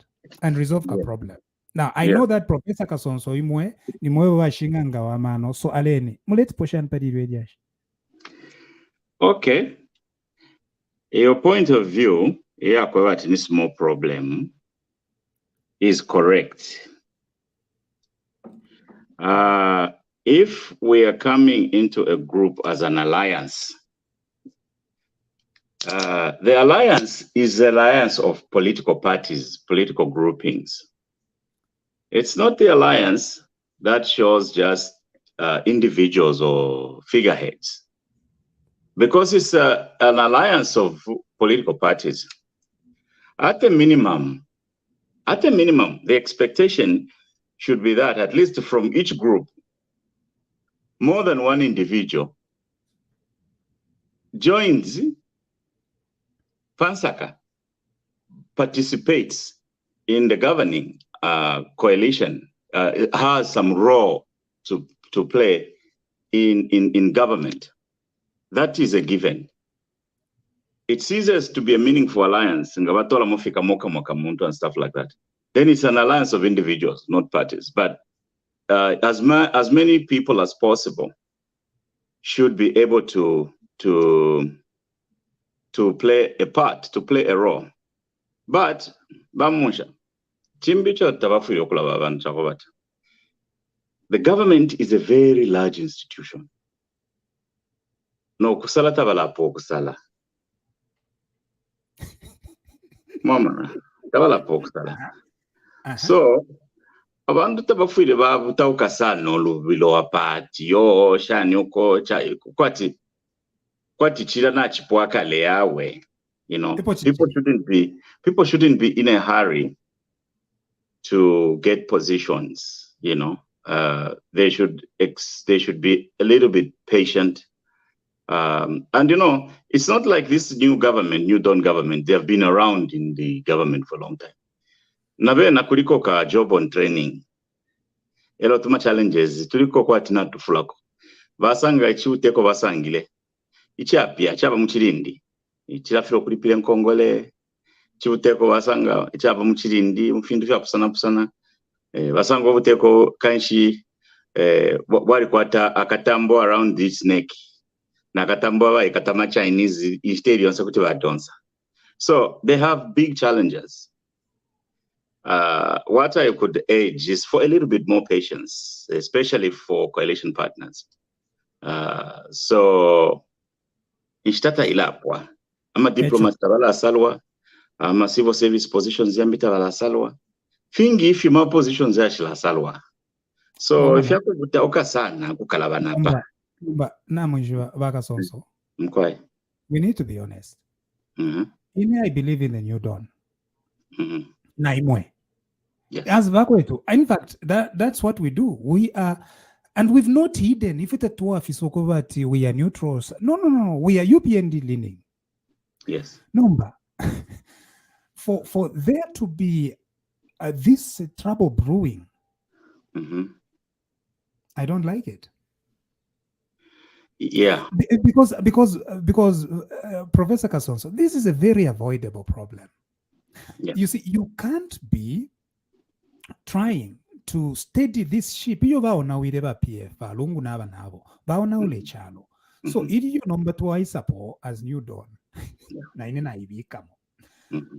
Speaker 1: and resolve the problem. Now, I know that Professor Kasonso imwe ni mwe wa shinganga wa mano, so aleni muleti poshan padi rediash.
Speaker 4: Okay. Your point of view, yeah, quite a small problem is correct. If we are coming into a group as an alliance, the alliance is the alliance of political parties, political groupings. It's not the alliance that shows just individuals or figureheads. Because it's an alliance of political parties. At a minimum, the expectation should be that at least from each group, more than one individual joins Pansaka, participates in the governing coalition, has some role to play in government. That is a given. It ceases to be a meaningful alliance and stuff like that. Then it's an alliance of individuals, not parties. But as many people as possible should be able to play a part, to play a role. But the government is a very large institution. No, kusala tabala po kusala. Mama, tabala po kusala. So, abantu tabafuire babuta ukasano lubilo apati yo shani uko kwati chira na chipwaka leawe. You know, people shouldn't be in a hurry to get positions. You know, they should be a little bit patient. And you know, it's not like this new Dawn government, they have been around in the government for a long time. Nabe na kuliko ka job on training. Elo tuma challenges, tuliko kwa tina tufulako. Basanga ichi uteko basangile. Ichi apia, chaba mchirindi. Ichi lafilo kulipile nkongole. Ichi uteko basanga, ichi hapa mchirindi, mfindu fya pusana. basanga obuteko kanshi wali kwata akatambo around this neck na katambo abaye katama Chinese instead yonse kuti badonsa. So they have big challenges. What I could urge is for a little bit more patience, especially for coalition partners. So ishtata ilapwa ama diplomats tabala salwa ama civil service positions yambita bala salwa fingi if ma positions yashila salwa. So if yako butauka sana kukalabana pa
Speaker 1: namujwa bakasonso
Speaker 4: mkwai,
Speaker 1: we need to be honest. I believe in the new dawn. Naimwe.
Speaker 4: Yes.
Speaker 1: As Bakwetu. In fact, that's what we do. We are, and we've not hidden. If it's a Tuafisokovati, we are neutrals. No. We are UPND leaning.
Speaker 4: Yes.
Speaker 1: Number. For there to be this trouble brewing, I don't like it.
Speaker 4: Yeah.
Speaker 1: Because Professor Kasonso, this is a very avoidable problem.
Speaker 4: Yeah.
Speaker 1: You see, you can't be trying to steady this ship. So it you number two I support as new dawn.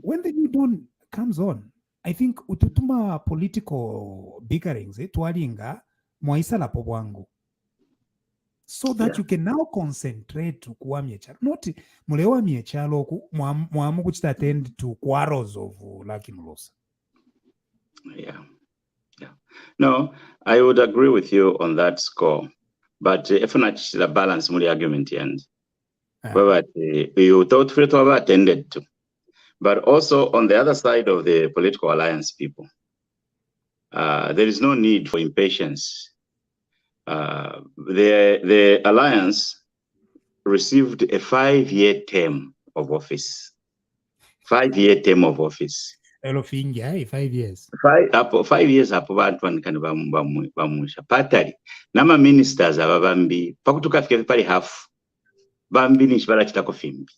Speaker 1: When the new dawn comes on, I think ututuma political bickerings twalinga mwaisala pobwangu. So that you can now concentrate to kuamye chalo. Not mulewa mie chalo ku mwamu kuchita attend to quarrels of Lucky Mulosa.
Speaker 4: Yeah. No, I would agree with you on that score. But if not the balance muli argument end. But you thought free to have attended to. But also on the other side of the political alliance people, there is no need for impatience. The alliance received a 5-year term of office. 5-year term of office.
Speaker 1: 5 years.
Speaker 4: 5 years hapo bantu wanikani bamusha patali nama ministers ababambi pakutuka fike pali half bambi nishibala kitako fimbi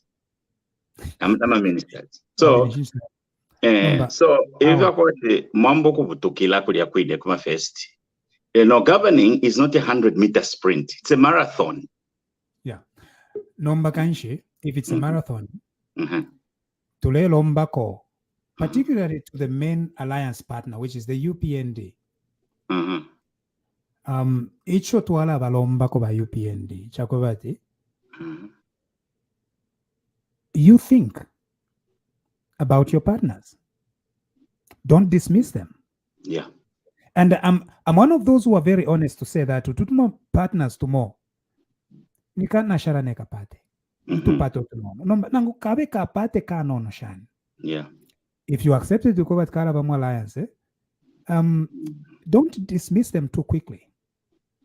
Speaker 4: nama ministers. So so if akote mambo kubutukila kulia kwide kuma first. Governing is not a 100-meter sprint. It's a marathon.
Speaker 1: Yeah. Nomba kanshi, if it's a marathon, tule lombako, particularly to the main alliance partner, which is the UPND. Icho tuala balombako ba UPND. Chakovati. You think about your partners. Don't dismiss them.
Speaker 4: Yeah.
Speaker 1: And I'm one of those who are very honest to say that to tutuma partners to more. Nika nashara neka pate. Itu pato to more. Nangu kabe ka pate ka no shan.
Speaker 4: Yeah.
Speaker 1: If you accepted to go at Karabamu Alliance, don't dismiss them too quickly.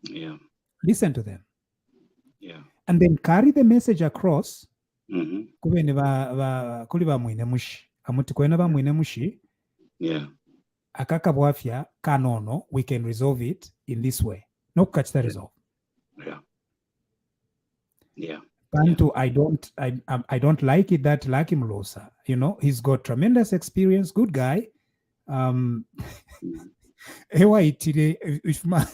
Speaker 4: Yeah.
Speaker 1: Listen to them.
Speaker 4: Yeah.
Speaker 1: And then carry the message across.
Speaker 4: Yeah.
Speaker 1: Akaka bwafya kanono, we can resolve it in this way. No catch the resolve.
Speaker 4: Yeah. Yeah.
Speaker 1: Bantu, I don't like it that Lucky Mulosa, you know, he's got tremendous experience, good guy. If my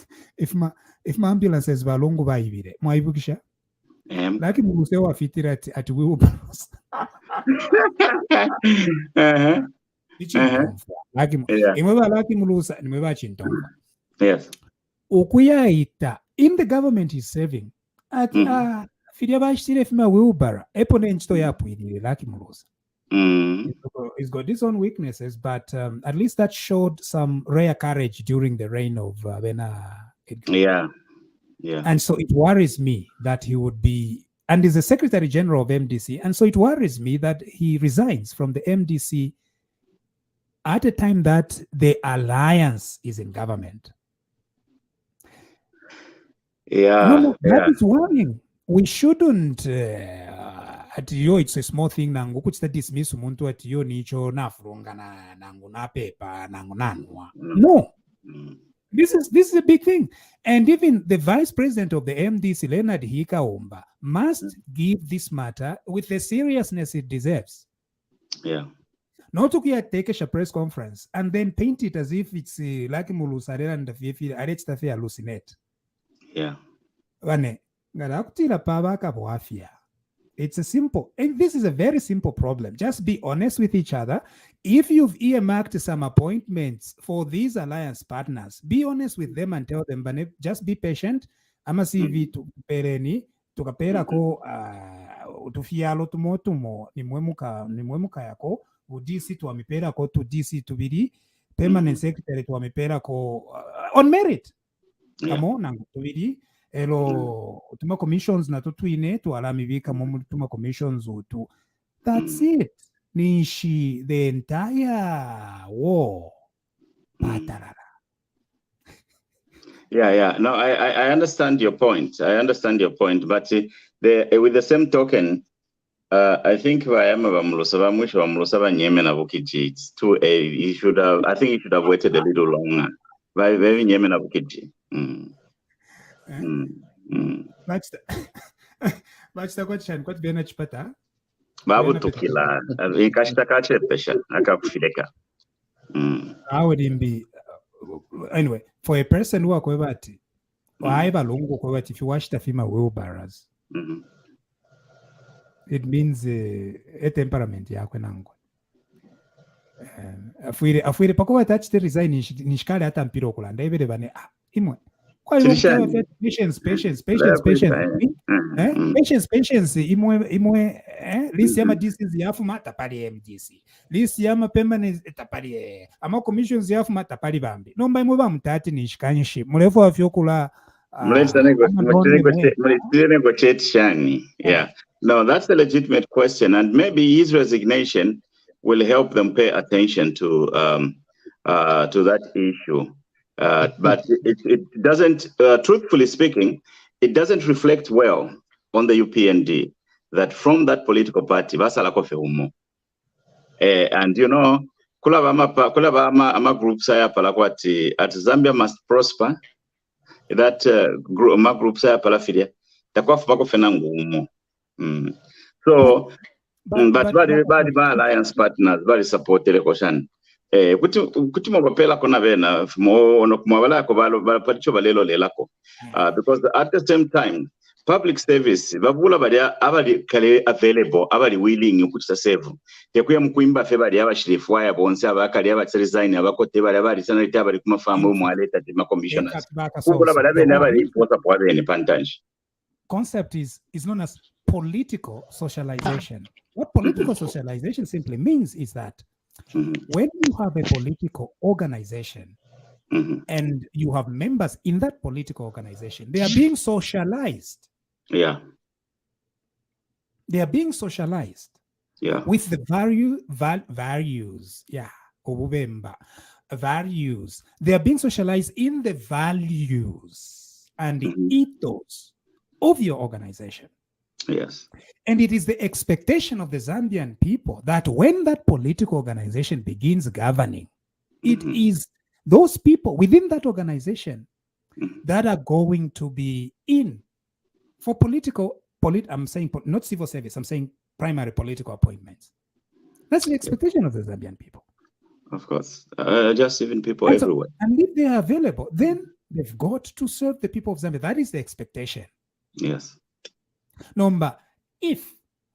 Speaker 1: ambulance is balongo baibire, mwaibukisha. Lucky Mulosa wa fitira at wheelbarrows.
Speaker 4: Yes.
Speaker 1: Okuyaita in the government is serving at wheelbarrow. He's got his own weaknesses, but at least that showed some rare courage during the reign of Bena.
Speaker 4: Yeah.
Speaker 1: And so it worries me that he would be, and he's the Secretary General of MDC, and so it worries me that he resigns from the MDC at a time that the alliance is in government.
Speaker 4: Yeah.
Speaker 1: That is worrying. We shouldn't at yo, it's a small thing nangu kuchita dismiss umuntu at yo nicho nafurunga na nangu na pepa nangu nanwa. No. This is a big thing. And even the vice president of the MDC, Leonard Hikaomba, must give this matter with the seriousness it deserves.
Speaker 4: Yeah.
Speaker 1: not to take a press conference and then paint it as if it's like mulusarela and the hallucinate.
Speaker 4: Yeah.
Speaker 1: It's a simple, and this is a very simple problem. Just be honest with each other. If you've earmarked some appointments for these alliance partners, be honest with them and tell them, just be patient. Ama CV to pereni, to kapera ko tufialo tumo ni mwemuka yako, DC to amipera ko to DC to bidi, permanent secretary to amipera ko on merit. Come on, nangu to bidi. Elo tuma commissions na tutuine to alamivika tuma commissions to. That's it. Nishi the entire war.
Speaker 4: Yeah. No, I understand your point. But with the same token, I think it's too he should have. I think he should have waited a little longer.
Speaker 1: That's the question. What bena chipata?
Speaker 4: Babu tukila. Ikashitaka chepesha akakufileka.
Speaker 1: How would it be? Anyway, for a person who are kwebati, if you watch the film wheelbarrows, it means a temperament yakwe nangu. Afuire pakowa touch the resign nishkale hata mpiro kulanda ibere bane imwe. Patience. Patience. Imwe lisi yama DCs yafuma tapali MDC. Lisi yama permanent tapali ama commissions yafuma tapali bambi. Nomba imwe ba mutati nishkanshi. Mulefu afyokula
Speaker 4: negotiate shani. Yeah. No, that's a legitimate question, and maybe his resignation will help them pay attention to that issue. But it doesn't, truthfully speaking, it doesn't reflect well on the UPND that from that political party, and you know, kulaba groups at Zambia must prosper. That groups so, but alliance partners very supported the question. Because at the same time, public service available willing you could save mukwimba febali abashirifwaya bonse abakali abaresign abakote bali sanitary kuma famu mwaleta tima commissioners
Speaker 1: concept is known as political socialization. What political socialization simply means is that when you have a political organization and you have members in that political organization, they are being socialized.
Speaker 4: Yeah.
Speaker 1: They are being socialized.
Speaker 4: Yeah.
Speaker 1: With the values. Yeah. Values. They are being socialized in the values and the ethos of your organization.
Speaker 4: Yes.
Speaker 1: And it is the expectation of the Zambian people that when that political organization begins governing, it is those people within that organization that are going to be in for I'm saying not civil service, I'm saying primary political appointments. That's the expectation of the Zambian people.
Speaker 4: Of course. Just even people everywhere.
Speaker 1: And if they are available, then they've got to serve the people of Zambia. That is the expectation.
Speaker 4: Yes.
Speaker 1: Number, if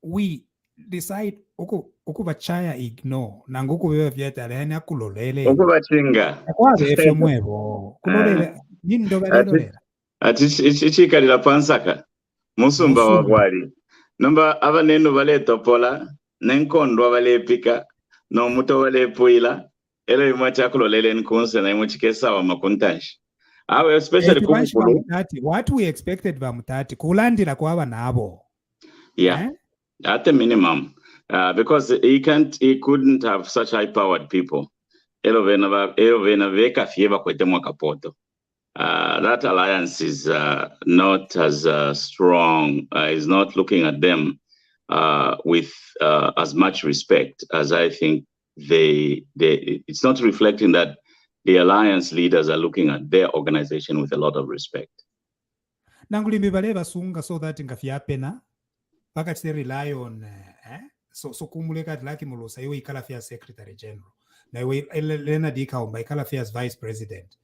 Speaker 1: we decide okubachaya ignore nangoku wewe vyeta lehani akulolele
Speaker 4: okubachinga
Speaker 1: akwabe efemwebo kulolele nindo balolele
Speaker 4: ichikalira pansaka musumba wagwali nomba abaneno baletopola nenkondo balepika no muto balepuila ele imacha kulolele nkunse na imuchikesa wa makontanshi awe especially
Speaker 1: what we expected bamutati kulandira kwaba nabo.
Speaker 4: Yeah, at the minimum, because he couldn't have such high-powered people. That alliance is not as strong, is not looking at them with as much respect as I think it's not reflecting that the alliance leaders are looking at their organization with a lot of respect.
Speaker 1: Nangulimbi baleba sunga so that ngafia pena. They rely on so kumuleka laki mulosa yo ikala affairs secretary general na we lena dikaomba ikala affairs vice president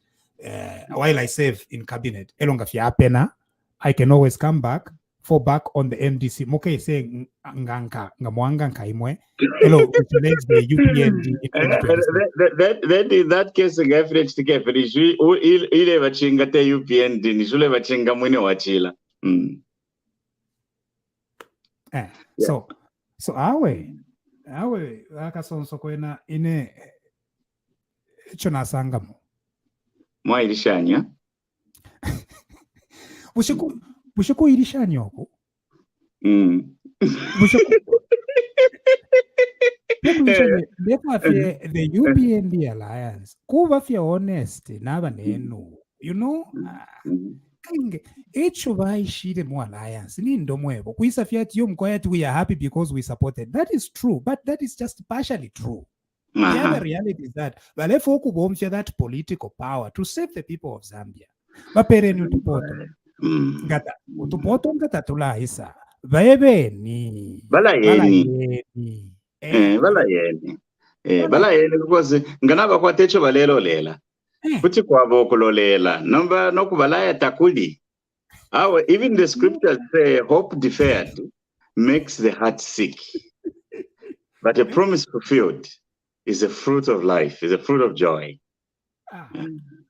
Speaker 1: while I serve in cabinet elonga fya pena I can always come back fall back on the MDC moke saying nganka ngamwanga nkaimwe hello challenge the UPND in 2026.
Speaker 4: That in that case ngafresh tikefresh ile bachinga te UPND ni jule bachinga mwene wachila.
Speaker 1: So awe akasonso kwena ine chona sangamo
Speaker 4: mwa ilishanya
Speaker 1: bushiku ilishanya oko the UPND Alliance kuba fya honest naba nenu you know echo baishire mu alliance ni ndomwebo kuisa fiat yom quiet we are happy because we supported. That is true, but that is just partially true. The other reality is that balefo okubomfya that political power to save the people of Zambia bapereni utupoto ngata utupoto ngata tulaisa baebeni
Speaker 4: balayeni because nganaba kwatecho balelo lela kuti kwabo kulolela nomba nokubalaya takuli. Even the scriptures say hope deferred makes the heart sick, but a promise fulfilled is a fruit of life, is a fruit of joy.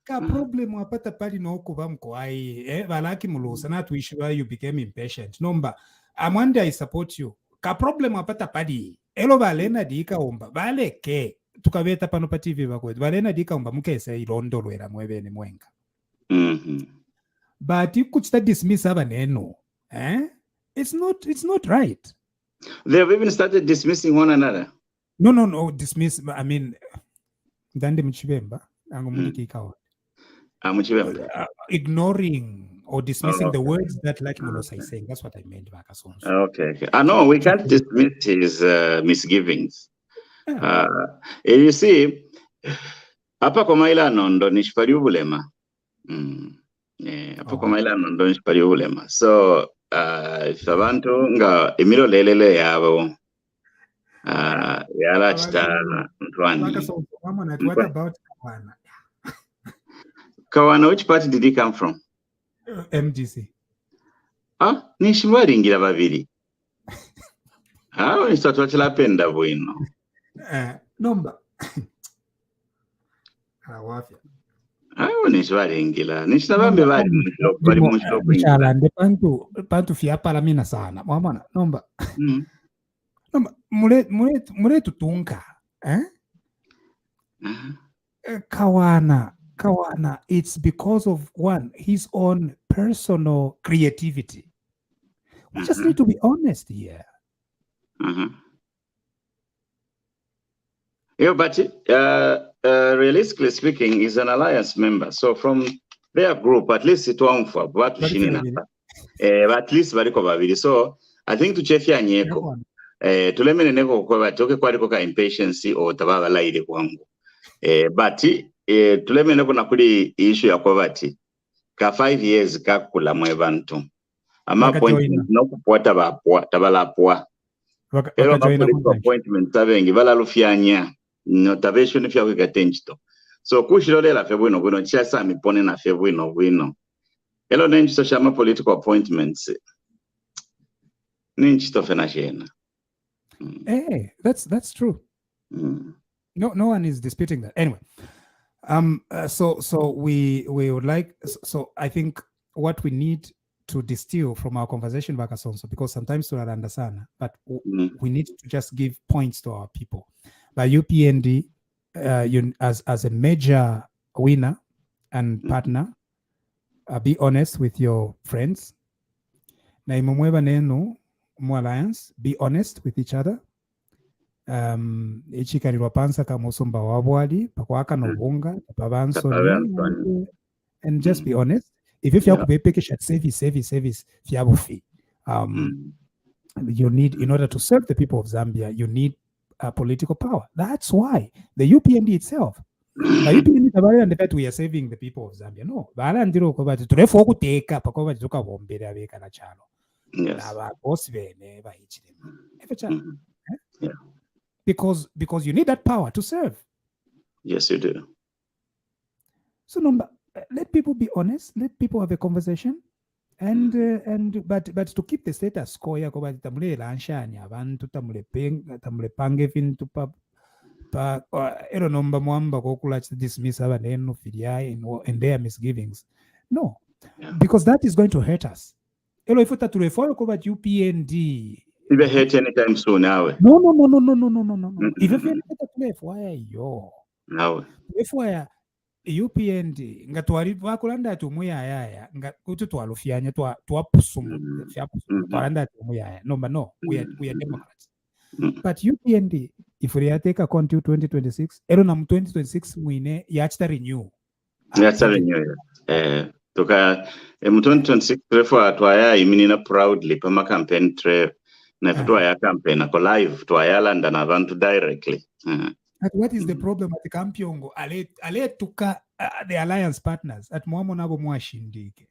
Speaker 1: Ka problem wapata pali no kuba mkoai balaki mulosa na tuishi why you became impatient nomba amwande I support you ka problem wapata pali elo balena dika omba baleke tukabeta pano pa TVBAKWETU balena dika omba mukese ilondolwera mwebene mwenga. But you could start dismiss abaneno. It's not right.
Speaker 4: They have even started dismissing one another.
Speaker 1: No, dismiss. I mean, Dande Mchibemba, ignoring or dismissing the words that like Mulosa is saying. That's what I meant.
Speaker 4: Okay. I know we can't dismiss his misgivings. You see, apa komaila nondo nishpari ubulema. So if abantu nga emiro lelele yabo yala chitana ntwani.
Speaker 1: What about
Speaker 4: Kawana, which party did he come from?
Speaker 1: MDC.
Speaker 4: Nishiwaringira babiri. Nisatwachila penda bwino.
Speaker 1: Nomba.
Speaker 4: Nishwaringila nishabambe bali
Speaker 1: mushalande pantu fiapala mina sana mwamana nomba mule tutunka kawana it's because of one his own personal creativity. We just need to be honest here.
Speaker 4: Yeah, but realistically speaking, he's an alliance member. So from their group, at least it won't for but at least very. So I think to Chefia Nyeko, to let me neko kwa toke kwa riko impatience or tababa laide kwangu. But to let me neko nakuli issue ya kwa ka 5 years kakula mwebantu. Ama appointment no kupota tabala poa. Elo appointment tabengi bala lufianya. Notabation if you have attention. So kushirole la febwino bwino chasa mipone na febwino bwino. Elo nenchito shama political appointments. Nenchito fena shena.
Speaker 1: Hey, that's true. No one is disputing that. Anyway, so we would like. So I think what we need to distill from our conversation back as also, because sometimes we are understand, but we need to just give points to our people. By UPND, as a major winner and partner, be honest with your friends. Na imumweba nenu mu alliance, be honest with each other. Ichikanirwa pansa kamusumba wabwali pakwaka no bunga pabanso and just be honest. If you have to pay service fiabufi. You need, in order to serve the people of Zambia, you need political power. That's why the UPND itself, the UPND and the fact we are saving the people of Zambia. No,
Speaker 4: Yeah.
Speaker 1: Because you need that power to serve.
Speaker 4: Yes, you do.
Speaker 1: So let people be honest. Let people have a conversation, but to keep the status quo, tamule lanshanya abantu tamule pange vintu pa ero nomba mwamba kokula dismiss abaneno filiai and their misgivings. No, because that is going to hurt us. Elo ifuta turefollow over UPND.
Speaker 4: If hurt anytime soon now.
Speaker 1: No. If you why yo.
Speaker 4: No.
Speaker 1: If why UPND nga twali bakulanda tumuyaya nga kuti twalufyanya twapusumu twalanda tumuyaya. No, we are Democrats. But UPND, if we take account to 2026, ero na 2026 mwine yachita renew.
Speaker 4: Yachita renew. Toka 2026 prefer twaya iminina proudly pama campaign trail na twaya campaign ako live twaya landa na abantu directly.
Speaker 1: But what is the problem at the Kampyongo? Ale tuka the alliance partners at mwamo nabo mwashindike.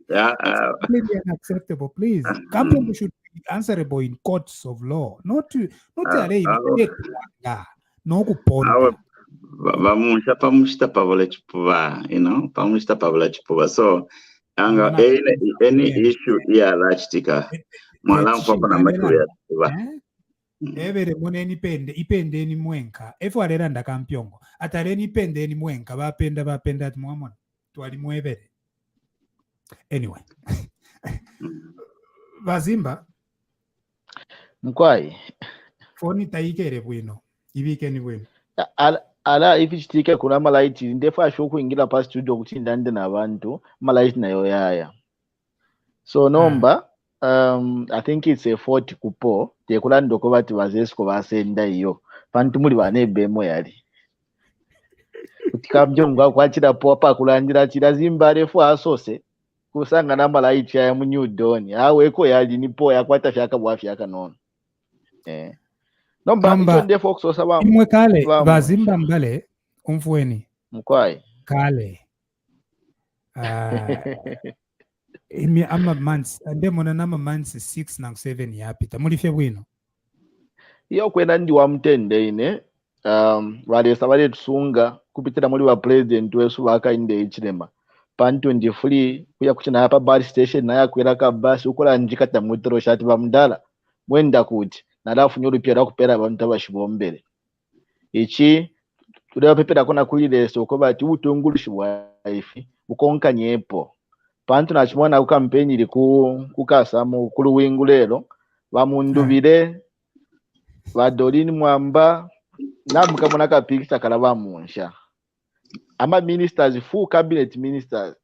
Speaker 4: Yeah,
Speaker 1: completely unacceptable. Please, Kampyongo should be answerable in courts of law, not ale no kuponda.
Speaker 4: Vamusha pamushita pavola chipuva, pamushita pavola chipuva. So, any issue here lachitika, mwalampo pana matuya chipuva.
Speaker 1: Evere moneni ipende ni mwenka. Efu alera nda Kampyongo. Atareni ipende ni mwenka. Vapenda ati mwamona. Tuwali mwevere. Anyway. Vazimba.
Speaker 5: Mkwai.
Speaker 1: Foni taikere bwino. Ibike ni bwino.
Speaker 5: Ala ifichitike kuna malaiti. Ndefa shoku ingira pa studio kuchindande na abantu. Malaiti na yoyaya. So nomba. I think it's a 40 kupo. Tekula ndoko bati bazesko basenda iyo. Pantu muri banebemo yali. Kampyongo kwachira popa kulandira chira zimbare fu asose. Kusanga na malaiti ya mu New Dawn. Aweko yali nipo yakwata fyaka bwafyaka nono. Nomba icho ndefo kusosa ba.
Speaker 1: Imwe kale bazimba mbale umfueni.
Speaker 5: Mkwai.
Speaker 1: Kale. Imi ama months ndemona nama months 6 na 7 yapita mulifye bwino
Speaker 5: iyo kwenda ndi wa mtende ine wale sabale tusunga kupitira muri wa president wesu wakainde ichilema pan 23 kuya kuchina hapa bus station na yakwera ka bus ukola njikata mutero shati bamdala mwenda kuti nalafu nyolupya la kupera abantu abashibombere ichi tudwa pepera kona kulileso ko bati utungulushi wa ifi ukonka nyepo pantu na chimwana ku campaign ili kukasa mu kuluwingu lero bamundubire badolini mwamba namuka mona ka picture kala Munshya ama ministers full cabinet ministers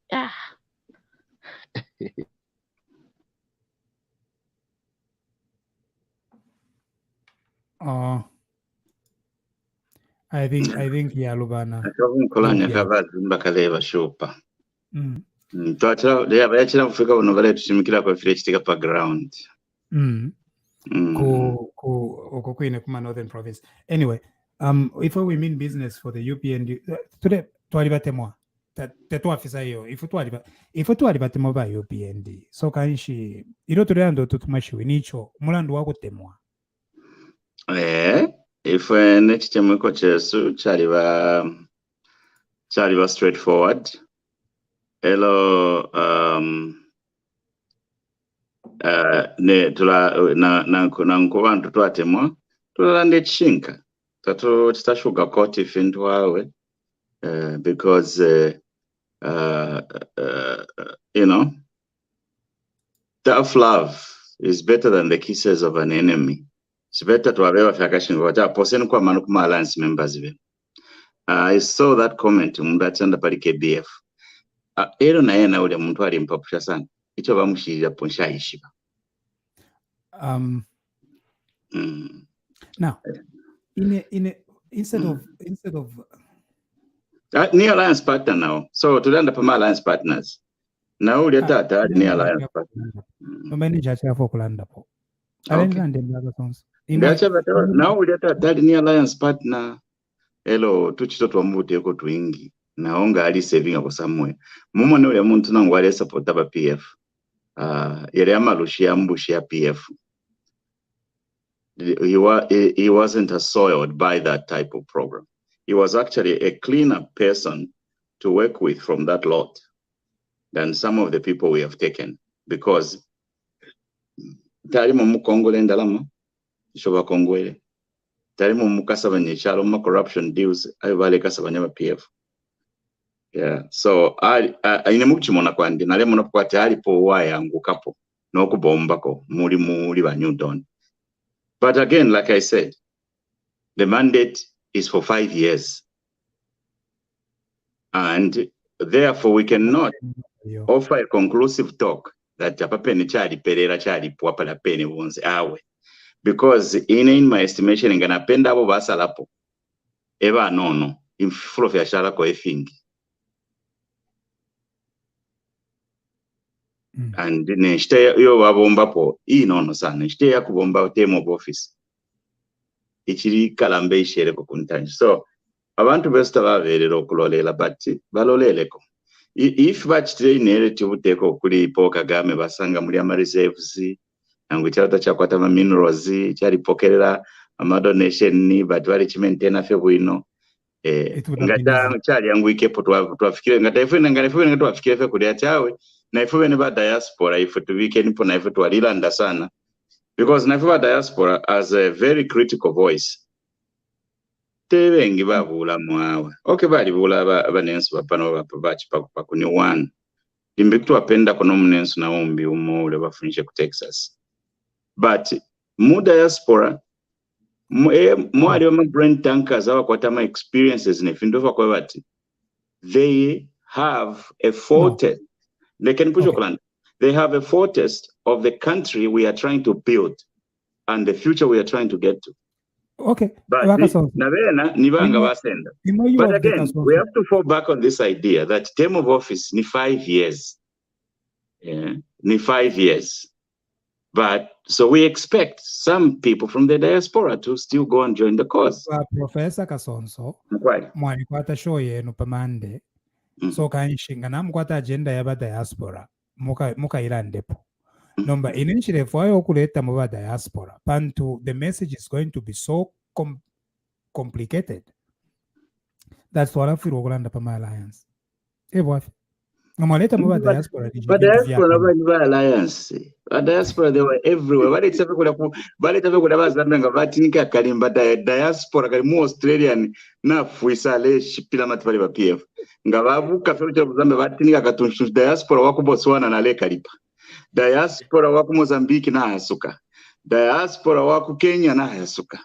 Speaker 1: I think ya lubana
Speaker 4: kolanya kabazimba kaleba shopa Tuachira yachira kufika uno vale tushimikira kwa vile chitika pa ground.
Speaker 1: Uko kwine kuma Northern Province. Anyway, if we mean business for the UPND today twalibatemwa. Tetu afisa hiyo. If twalibatemwa ba UPND. So kanshi ilo tulando tutumashiwe nicho mulandu wako temwa.
Speaker 4: If nechitemwe ko chesu chaliba straightforward. Hello, ne tula na nkubantu twatemwa tulande chinka tatu titashuga koti fintu wawe because tough love is better than the kisses of an enemy. It's better to have fyakashinga wata poseni kwa manu kuma alliance members be. I saw that comment mundachanda pali KBF. Ero na yena ule muntu ali mpapusha sana. Icho bamushirira ponsha ishiba.
Speaker 1: Now, instead of
Speaker 4: ni alliance partner now. So tulanda pama alliance partners. Na ule tata ni alliance partner.
Speaker 1: Mbani jacha for kulanda po.
Speaker 4: Alende mlaga sons. Na ule tata ni alliance partner. Hello, tuchito twambute ko twingi. Naonga ali saving ako somewhere. Mumo ne ule muntu nangu ali support aba PF. Yele amalushi ambushi ya PF. he wasn't assoiled by that type of program. He was actually a cleaner person to work with from that lot than some of the people we have taken, because tali mu Kongole ndalama shoba Kongole tali mu mukasaba nyechalo mu corruption deals ayo bale kasaba nyama PF. Yeah, so ine mukimona kwandi nale muna kwati alipo wayangu kapo nokubombako muri ba New Dawn. But again, like I said, the mandate is for 5 years. And therefore, we cannot offer a conclusive talk that Japapeni Chadi Pereira Chadi Puapala Penny wants awe. Because in my estimation, in Ganapenda Basalapo, Eva no, in full of Yasharako, I think. And Neste yo Wabombapo, no son, Neste Yakubomba term of office. Ichiri Kalambe Shereko Kuntan. So I want to best of very local, but Baloleleko. If batch train narrative take okuli poka game basanga muri ama reserves and without the chakwatama minerals chari pokerera ama donation ni but wali chimentena fe bwino ngata chari yangu ikepo twafikire ngata ifu ngata twafikire fe kuli achawe na ifu bene ba diaspora ifu to weekend po na ifu twalilanda sana, because na ifu ba diaspora as a very critical voice tebengi babula mwawe okay bali bula abanensi bapano bapabachi pakuni one imbiktu apenda kono munensi na ombi umole bafunishe ku Texas, but mu diaspora mwali wa brain tankers abakwatama experiences ne findova kwa bati they have a foretaste they can push okay. They have a foretaste of the country we are trying to build and the future we are trying to get to.
Speaker 1: Okay.
Speaker 4: But again, we have to fall back on this idea that term of office ni 5 years. Yeah, ni 5 years. But so we expect some people from the diaspora to still go and join the cause.
Speaker 1: Professor Kasonso, mwani kwata show yenu pamande. So kanishinga na mkwata agenda ya diaspora muka ilandepo. Number initially for okuleta mwa diaspora pantu the message is going to be so complicated. That's what I feel okulanda pa alliance. Ewa ngamaleta mwa diaspora
Speaker 4: but diaspora ba alliance. Diaspora they were everywhere. Bali tsafe kula bazambenga batinika kalimba diaspora kali mu Australian na fuisale shipila matibali ba PF. Ngabavuka fero bazambe batinika katunchu diaspora wako Botswana na le kalipa. Diaspora wako Mozambique na yasuka. Diaspora wako Kenya na yasuka.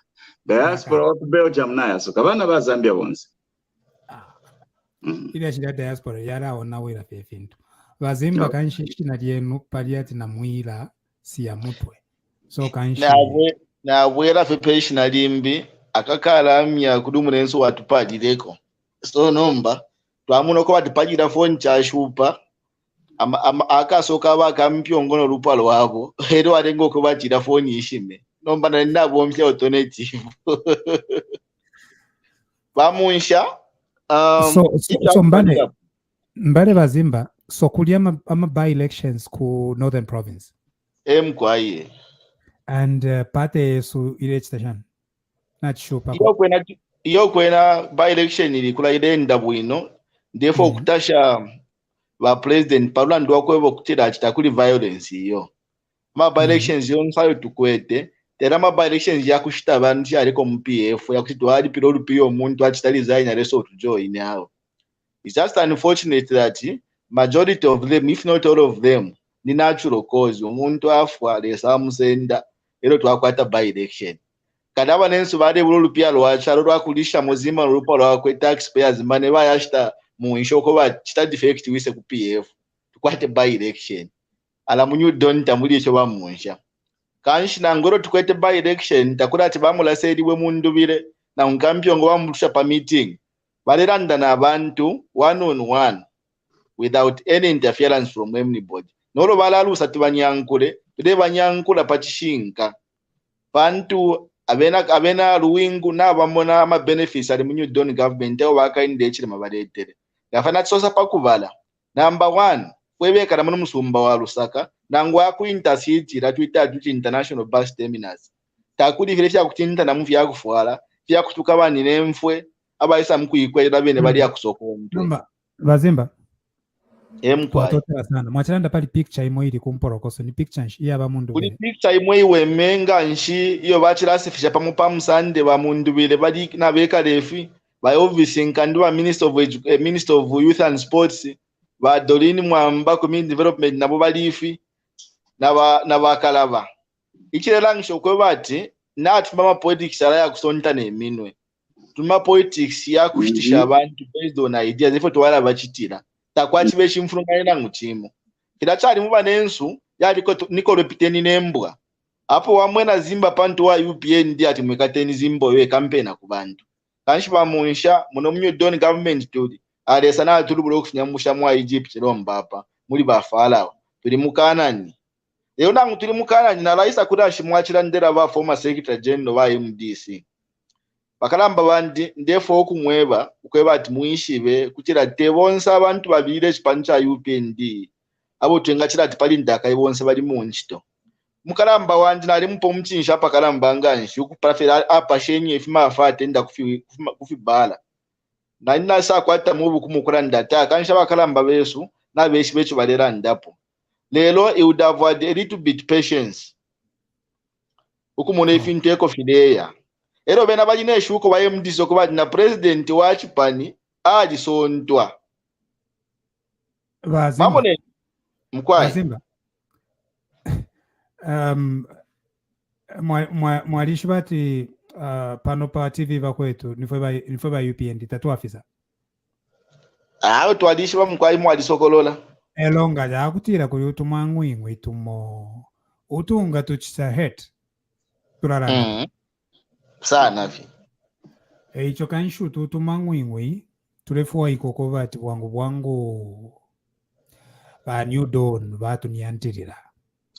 Speaker 4: Diaspora wako Belgium na yasuka. Bana ba Zambia bonse.
Speaker 1: Ile shida diaspora yara ona wira fefintu. Bazimba kanshi na dienu paliati na mwila si ya mutwe. So kanshi
Speaker 5: na wira fepeshi na limbi akakala amya kudumu nenso watupadileko. So nomba twamuno ko watupadira phone cha shupa akasoka bakampyongono lupalo wabo ero alengo ko batira phone yishime nomba na ndabo mpya alternative bamunsha
Speaker 1: so mbale bazimba so kulia ama by elections ku Northern Province
Speaker 5: kwaye
Speaker 1: and pate su ile station not sure
Speaker 5: iyo kwena by election ili kula ile ndabwino therefore kutasha ba president Paula ndo kwebo kutira chitakuli violence iyo ma elections yo nsayo tukwete tera ma elections ya kushita bantu ariko mu PF ya kuti twali piro lupiyo umuntu achitaliza ina reso to join hao. It's just unfortunate that majority of them, if not all of them, ni natural cause umuntu afwa lesa musenda ero twakwata by election kada banensu bade bulupya lwacha lwakulisha muzima lupo lwa taxpayers money bayashita mu inshoko ba chita defect wise ku PF tukwate by election ala munyu don tamuli echo bamunsha kanshina ngoro tukwete by election takura ati bamula sediwe mundubire na unkampyongo bamulusha pa meeting baliranda na abantu one on one without any interference from anybody nolo balalusa tibanyankule tude banyankula pachishinka bantu abena luwingu na bamona ama benefits ali munyu don government eo bakainde echire mabaletere gafana tsosa pakubala number 1 kwebeka na musumba wa Lusaka nangwa ku intercity la twita tuti international bus terminals takudi vile vya kutinta na mvya kufuala vya kutuka bani nemfwe abaisa mkuikwera bene bali yakusokonto
Speaker 1: Namba Bazimba
Speaker 5: emkwai
Speaker 1: twatotera sana mwachiranda pali picture imwe iri kumporokoso ni picture iya bamundu
Speaker 5: kuli picture imwe iwe menga nshi iyo bachirasifisha pamupa Sunday ba mundu bile bali na beka refi by obviously nkandi wa Minister of Youth and Sports ba Dolini Mwamba Community Development nabo balifi na bakalaba ichirela ngisho kwe bati na tuma politics ala ya kusonta neminwe tuma politics ya kushitisha abantu based on ideas ifo twala bachitira takwati beshimfurumana ngutimo kidachali muba nensu yaliko niko repiteni nembwa hapo wamwena zimba pantu wa UPND ati mwekateni zimbo we campaign kubantu kanshi bamunsha muno mnyo don government tuli alesa na tuli bulo kufinyamusha mwa Egypt lombapa muri bafalawa tuli mukanani leo nangu tuli mukanani na raisa kudashi mwachira ndera ba former secretary general wa MDC bakalamba bandi ndefo okumweba ukweba ati muishibe kuchira tebonsa abantu babire chipancha UPND abo twengachira ati pali ndaka ibonse bali munchito mukalamba wandi nali mpo mchinsha pakalamba nganshi ukuprafera apa shenye ifima afate nda kufi bala na nina sa kwata mubu kumukura ndata kansha bakalamba besu na beshi bechu balera ndapo lelo it would have had a little bit patience ukumune ifinteko fideya ero bena bajine shuko ba MD soko ba na president wa chipani aji sontwa
Speaker 1: Bazimba
Speaker 5: mamone mkwai
Speaker 1: Bazimba mwalishi bati pano pa TV bakwetu nifwe ba UPND tatu afisa
Speaker 5: twalishi ba mkwai mwali sokolola
Speaker 1: elonga ja kutira kuri utumangwingwe tumo utunga tuchisa het turarana
Speaker 5: sana vi
Speaker 1: icho kanshu tutumangwingwe tulefuwa ikoko bati bwangu ba New Dawn batu niyantirira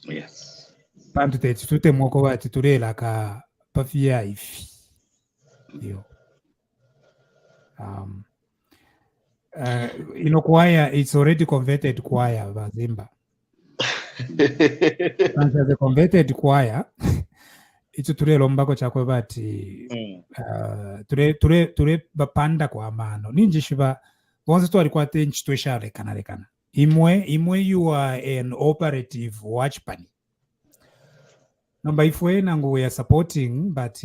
Speaker 4: yes
Speaker 1: pantu tete tute mwoko bati turela ka pafia ifi yo choir, it's already converted choir Bazimba. And as a converted choir, it's ture lombako chakwe bati ture bapanda kwa mano ninjishiba bonse to alikuwa tenchi to share kana imwe you are an operative watch pani number ifwe nangu we are supporting but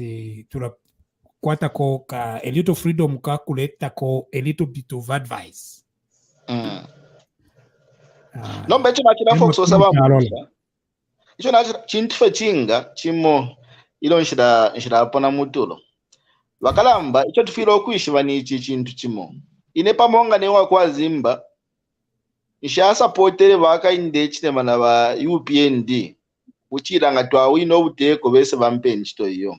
Speaker 1: tura kwata ko ka a little freedom calculate ko a little bit of advice
Speaker 5: no mbecho makina folks osaba icho na chintu chinga chimo ilo nshira pona mutulo vakalamba icho tufira okuishiva ni ichi chintu chimo ine pamonga newa kwa zimba nisha supportere vakainde chinema na va UPND uchiranga twawino ubuteko bese bampe nchito iyo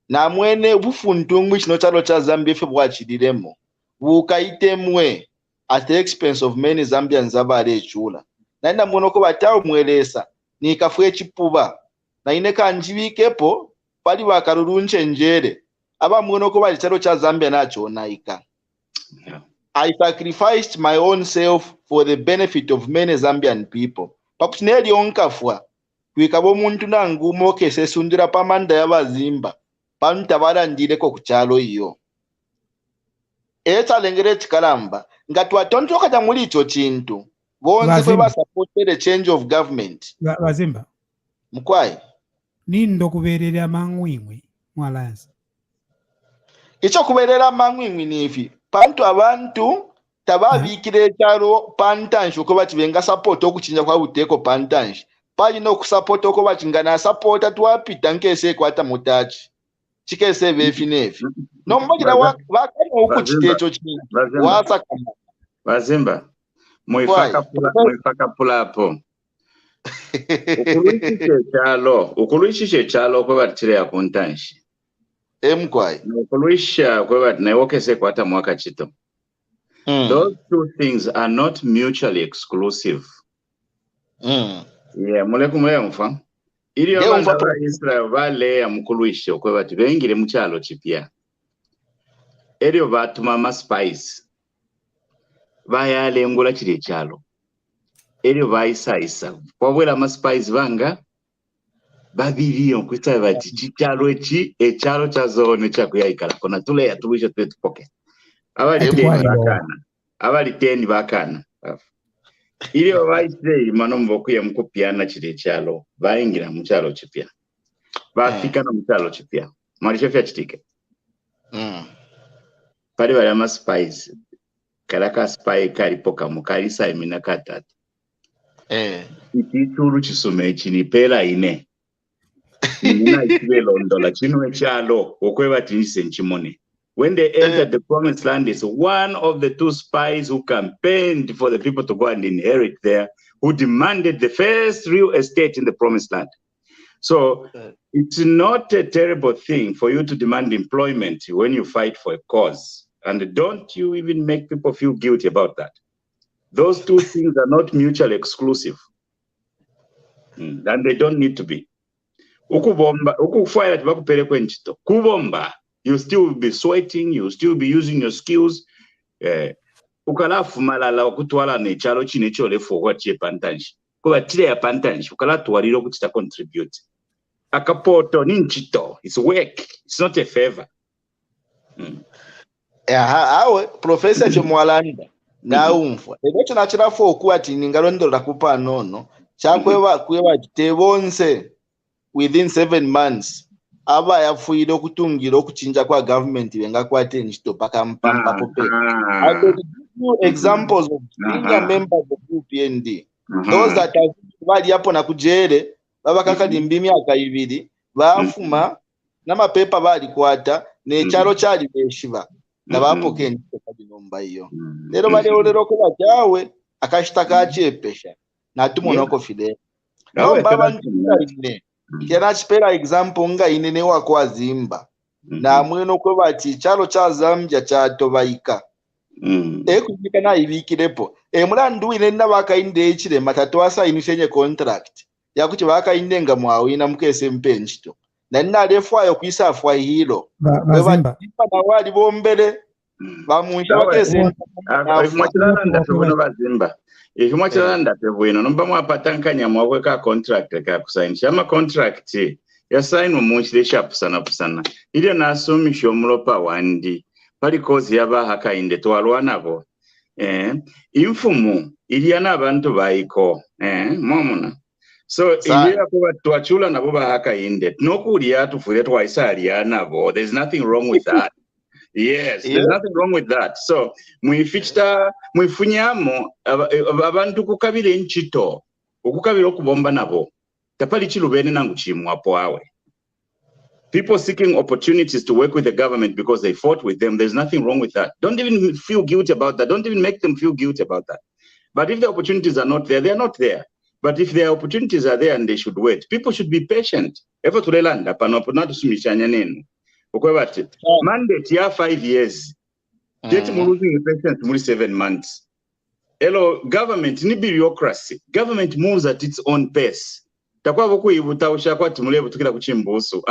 Speaker 5: na mwene bufuntungu chino chalo cha Zambia fe bwachidiremo bukaitemwe at the expense of many Zambians abale chula na ina mwono ko batao mwelesa ni kafwe chipuba na ine kanjibikepo pali bakarurunche njere aba mwono ko bali chalo cha Zambia nacho naika. I sacrificed my own self for the benefit of many Zambian people. Paputineli onkafwa kwikabo muntu nangu moke sesundira pamanda y'abazimba pantabara ndireko kuchalo iyo eta lengere chikalamba ngatwa tontoka ja muri icho chintu bonse fe ba support the change of government
Speaker 1: Bazimba
Speaker 5: mkwai
Speaker 1: nindo kuberera mangwingwe mu Alliance
Speaker 5: icho kuberera mangwingwe nifi pantu abantu tababikire cyaro pantansho ko batibenga support okuchinja kwa buteko pantansho pali no kusupport ko bachingana support atwapita nkese kwata mutachi chikese befinefi no mmoja wakati huko chitecho chini wasa kama
Speaker 4: Bazimba muifaka pula hapo ukuluishishe chalo kwa batire ya kontanshi
Speaker 5: emkwai
Speaker 4: ukuluisha kwa bat na wokese kwata mwaka chito. Those two things are not mutually exclusive. Yeah, mulekumu ya mfa ili wa Israel vale ya mkuluisha kwa bati bengire mchalo chipia elio batu mama spice vaya lengula chile chalo elio vaisa kwa wela ma spice vanga babiri okwita bati chikyalo ekyalo kya zone kyakuyayikala kona tule yatuwisha twetu pocket abali 10 bakana ili obaite mano mbokuye mukupyana kire kyalo bayingira mu kyalo kipya bafika no mu kyalo kipya marishefya kitike pali bali ama spies kalaka spy kalipoka mukalisa imina katatu itituru kisome kinipela ine nina ikibe londola kinu ekyalo okweba tinise nchimone. When they entered the promised land, is one of the 2 spies who campaigned for the people to go and inherit there, who demanded the first real estate in the promised land. So it's not a terrible thing for you to demand employment when you fight for a cause. And don't you even make people feel guilty about that. Those 2 things are not mutually exclusive. And they don't need to be. Ukubomba, ukufaya tibakupele kwenchito. Kubomba. You still be sweating, you still be using your skills. Ukalafu malala okutwala nechalo chinecho lefo wachi pantanshi. Kuba tile ya pantanshi, ukala tuwarilo kutita contribute. Akapoto ninchito, it's work, it's not a favor.
Speaker 5: Awe, Professor Chomwalanda, na umfwa. Ebecho nachira fo okuati ningarondo rakupa nono. Chakwewa tebonse within 7 months. Aba yafuire okutungira okuchinja kwa government benga kwate nchito paka mpamba pope. I will give you examples of senior members of UPND. Those that are bali hapo na kujere baba kaka limbimi akayibiri bafuma na mapepa bali kwata ne chalo chali beshiba na bapoke nchito kadi nomba iyo. Lero bali olero ko bajawe akashitaka achepesha na tumonoko fide. No baba ntine. Kera chipera example nga inene wako azimba na mweno kwe bati chalo cha Zambia cha tobaika kujika na ibikirepo mulandu ine nabakainde echire matatu asa inishenye contract yakuti bakainde nga mwawina mukese mpenchito na nina refwayo kwisa afwa hilo
Speaker 1: bazimba
Speaker 5: na wali bombere bamunsha bakese
Speaker 4: mwachilana ndatobono bazimba mwachilanda tebwino nomba mwapatankanya mwakwe ka contract ka kusainisha ama contract ya sign omunchire sharp sana ile nasumisho mulopa wandi pali kozi yaba hakainde twalwa nabo infumu iliana abantu bayiko momona so ile yakuba twachula nabo ba hakainde nokulia tufure twaisali nabo. There's nothing wrong with that. Yes, there's nothing wrong with that. So, mwifunyamo abantu kukabile nchito, ukukabile okubomba nabo. Tapali chilubene nangu chimwapo awe. People seeking opportunities to work with the government because they fought with them, there's nothing wrong with that. Don't even feel guilty about that. Don't even make them feel guilty about that. But if the opportunities are not there, they are not there. But if their opportunities are there and they should wait, people should be patient. Ever to lelanda panoponatu sumishanya nenu. Mandate ya 5 years. Get losing patience muri 7 months. Hello, government ni bureaucracy. Government moves at its own pace. Takwa boku ibuta ushakwa mulebu tukira kuchimbusu.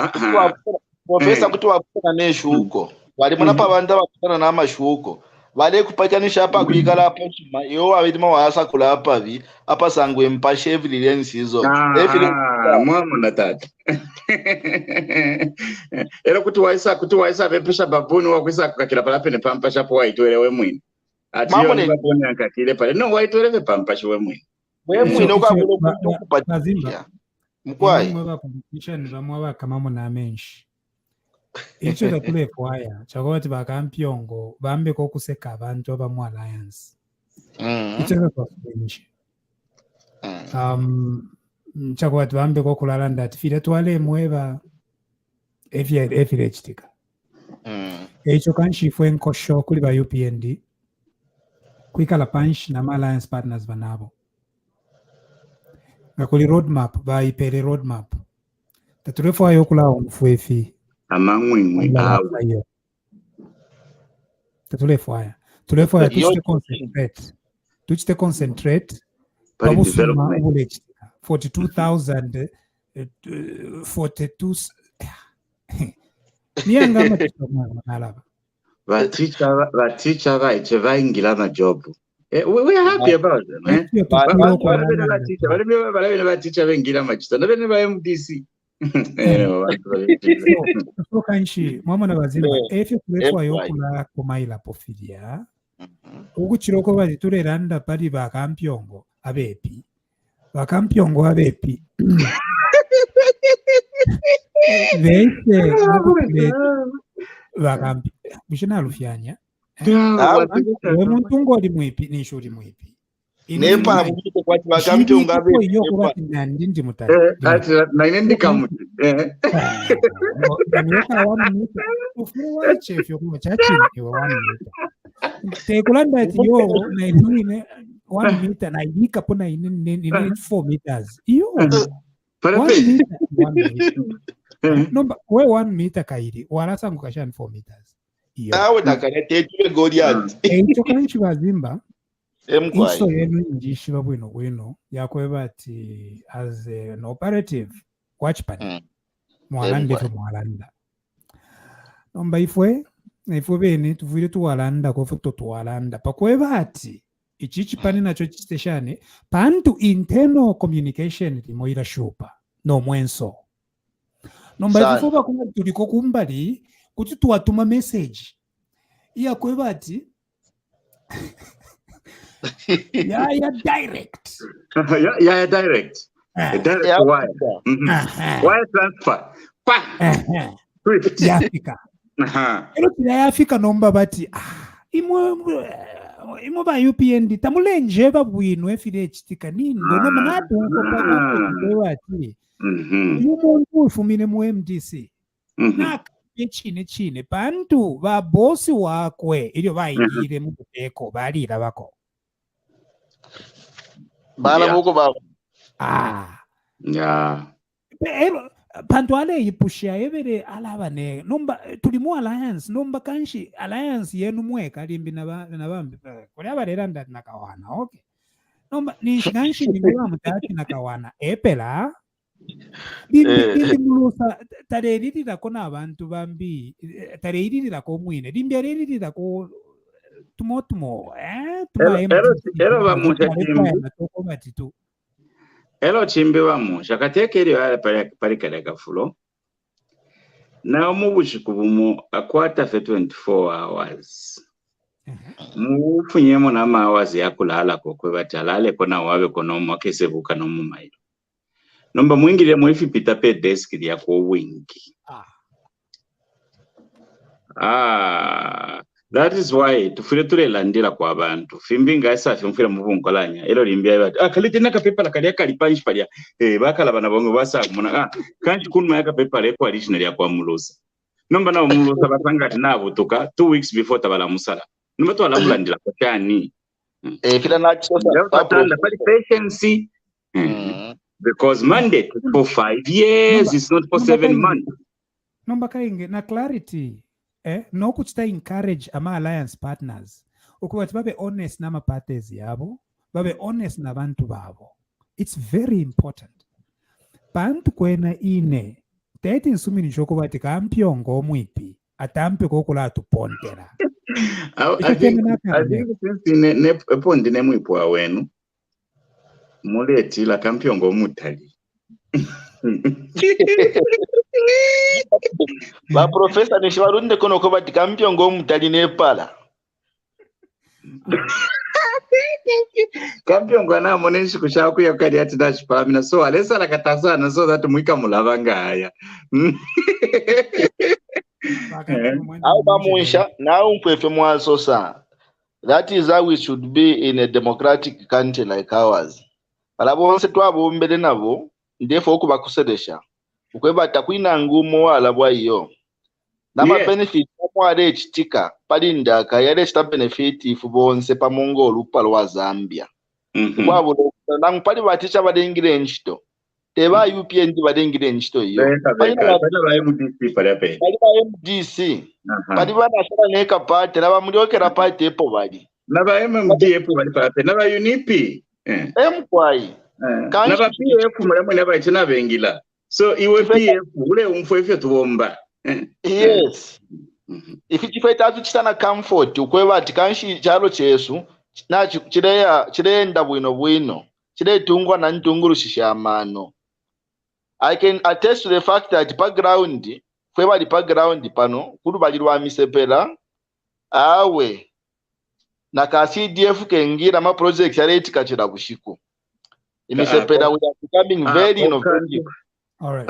Speaker 5: Professor kuti wapona neshu huko. Wali mwana pa banda bakutana na amashuko. Wale kupachanisha hapa kuikala hapo chuma. Yo abidima waasa kula hapa vi. Hapa sangwe mpashe evidence hizo.
Speaker 4: Mwamu na tata. Ero kutuwaisa vepesha babuni wakwisa kukakila palape ne pampasha po waituwele we mwini. Atiyo ni babuni ankakile pale. No, waituwele ve pampasha we mwini.
Speaker 5: We mwini uka kupachanisha. Mkwai.
Speaker 1: Mwaba kamamu na menshi. Icho da kule kwaya. Chagoti bakampiongo. Bambe kokuseka abantu abamu Alliance. Icho da kwa menshi. Chagoti bambe kokulalanda tifire tuwale mweba efire chitika. Icho kanshi fue nkosho kuli ba UPND. Kuikala panch na Alliance partners banabo. Ngakuli roadmap ba ipere roadmap. Taturefu ayo kula umfuefi.
Speaker 4: Amangwingwi awo.
Speaker 1: Taturefu aya. Turefu aya tuchite concentrate. Babusuma ubule chitika. 42,000 42 Nianga machitoma nalaba.
Speaker 4: Teacher right vaingira na job. We are happy about them, teacher vengira machita. Na bene ba MDC.
Speaker 1: So kanshi mama na bazimba efe kuletwa yokula kumaila pofidia ukuchiroko bazitureranda pali bakampyongo abepi vese vakampi bishina lufyanya muntu ngoli mwipi nishuri mwipi
Speaker 6: nepa mukito kwati bakampyongo abepi
Speaker 1: yokuba nandi ndi mutali
Speaker 4: ati na inende kamuti
Speaker 1: nyoka wanu mita ufuru wa chef yokuba chachini iwa wanu mita tekulanda ati yo na inine 1 meter na yika pona inine 4 meters iyo 1 meter no we 1 meter kairi warasa ngukashani 4 meters iyo
Speaker 6: awe nakanete tule Goliath
Speaker 1: echo kanchi bazimba iso yenu njishi babwino yakweba ati as an operative watch pan mwalanda nomba ifwe bene tuvire tuwalanda ko futo tuwalanda pakweba ati ichichi pani nacho chisteshane pantu internal communication limoira shupa no mwenso nomba ifuba kuna tuliko kumbali kuti tuwatuma message iya kweba ati ya direct
Speaker 4: direct wire transfer
Speaker 1: Swift yafika yafika nomba bati imwe ba UPND tamulenje babwino efile chitika nindo no manato ko bati umuntu ufumine mu MDC na chine bantu ba bosi wakwe ilyo bayire mu beko balira bako
Speaker 6: bala buko ba
Speaker 1: pantu ale yipushia ebere alabane nomba tulimu alliance nomba kanshi alliance yenu mweka limbi na bambi kuli abareranda nakawana okay nomba nishikanshi nimwa mutati nakawana epela limbi mulusa tareririra kona abantu bambi tareririra ko mwine limbi areririra ko tumotumo
Speaker 4: ero bamusha elo chimbe bamusha katekeri pari kale kafulo na omubushiku bumu akwata fe 24 hours mufunyemo na hours yakulala kokwe batalale kona wabe kono mwakesebuka no mumailo nomba mwingire mwifi pita pe desk ya ko wingi that is why tufire turelandira kwa abantu fimbinga isafi mfira mubunkolanya elo limbya bati kalite naka paper la kali kalipanji palia bakala bana bongo basa kumuna kanchi kunma yaka paper le kwa additional ya kwa mulusa nomba na mulusa batanga nabo toka 2 weeks before tabala musala nomba to alamulandira kwa tani
Speaker 6: fila na chosa
Speaker 4: patanda pali patience because mandate for 5 years is not for 7 months
Speaker 1: nomba kainge na clarity no kuchita encourage ama alliance partners ukubati babe honest na parties yabo babe honest na bantu babo. It's very important bantu kwena ine tete nsumi nishoko bati kampyongo mwipi atampe kokula tupontera
Speaker 4: I think since pondi ne mwipo wenu muleti la kampyongo mutali
Speaker 5: ba professor nishiwarunde kono ko bati kampyongo mutali nepala
Speaker 4: kampyongo na monenshi kushaku yakali ati dashipamina so alesa la katasana so that mwika mulavanga haya
Speaker 5: au Munshya now mpwefe mwaso sa. That is how we should be in a democratic country like ours. Balabonse twabombere nabo ndefo okubakusedesha ukweba takwina ngumo wala bwayo nama benefit mwale echitika palinda kayale chita benefit ifu bonse pamongo olupalo wa Zambia kwabo nangu pali baticha badengire nchito teba UPND badengire nchito iyo pali ba MDC pali bana sala neka pate na bamulokera pate epo bali
Speaker 4: na ba MMD epo bali pate na ba UNIP
Speaker 5: kwai
Speaker 4: na ba PF mulemo ne ba china bengila so iwe PF ule umfwefe tubomba
Speaker 5: yes ifichifeta atuchitana comfort ukweba ati kanshi chalo chesu na chirenda bwino chire tungwa na ntunguru shishamano
Speaker 6: I can attest to the fact that background, the background pano, kulu balirwa misepela, awe, naka CDF kengira ma project ya reti kachira kushiku. Misepela, we are becoming very innovative.
Speaker 1: All right.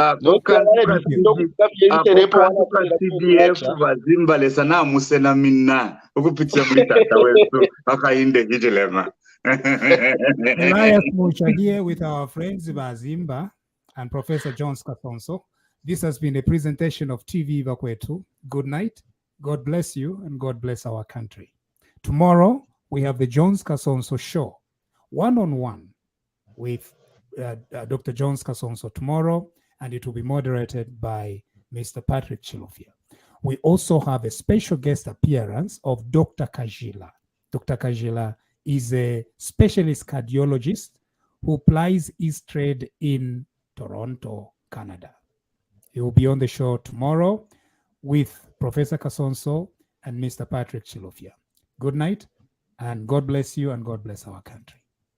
Speaker 4: CDF bazimba lesana musena minna ukupitsa mitata wetu akainde hijilema.
Speaker 1: Elias Munshya here with our friends Bazimba and Professor Jones Kasonso. This has been a presentation of TVBAKWETU. Good night. God bless you and God bless our country. Tomorrow we have the Jones Kasonso show, one-on-one with Dr. Jones Kasonso tomorrow, and it will be moderated by Mr. Patrick Chilofia. We also have a special guest appearance of Dr. Kajila. Dr. Kajila is a specialist cardiologist who plies his trade in Toronto, Canada. He will be on the show tomorrow with Professor Kasonso and Mr. Patrick Chilofia. Good night, and God bless you and God bless our country.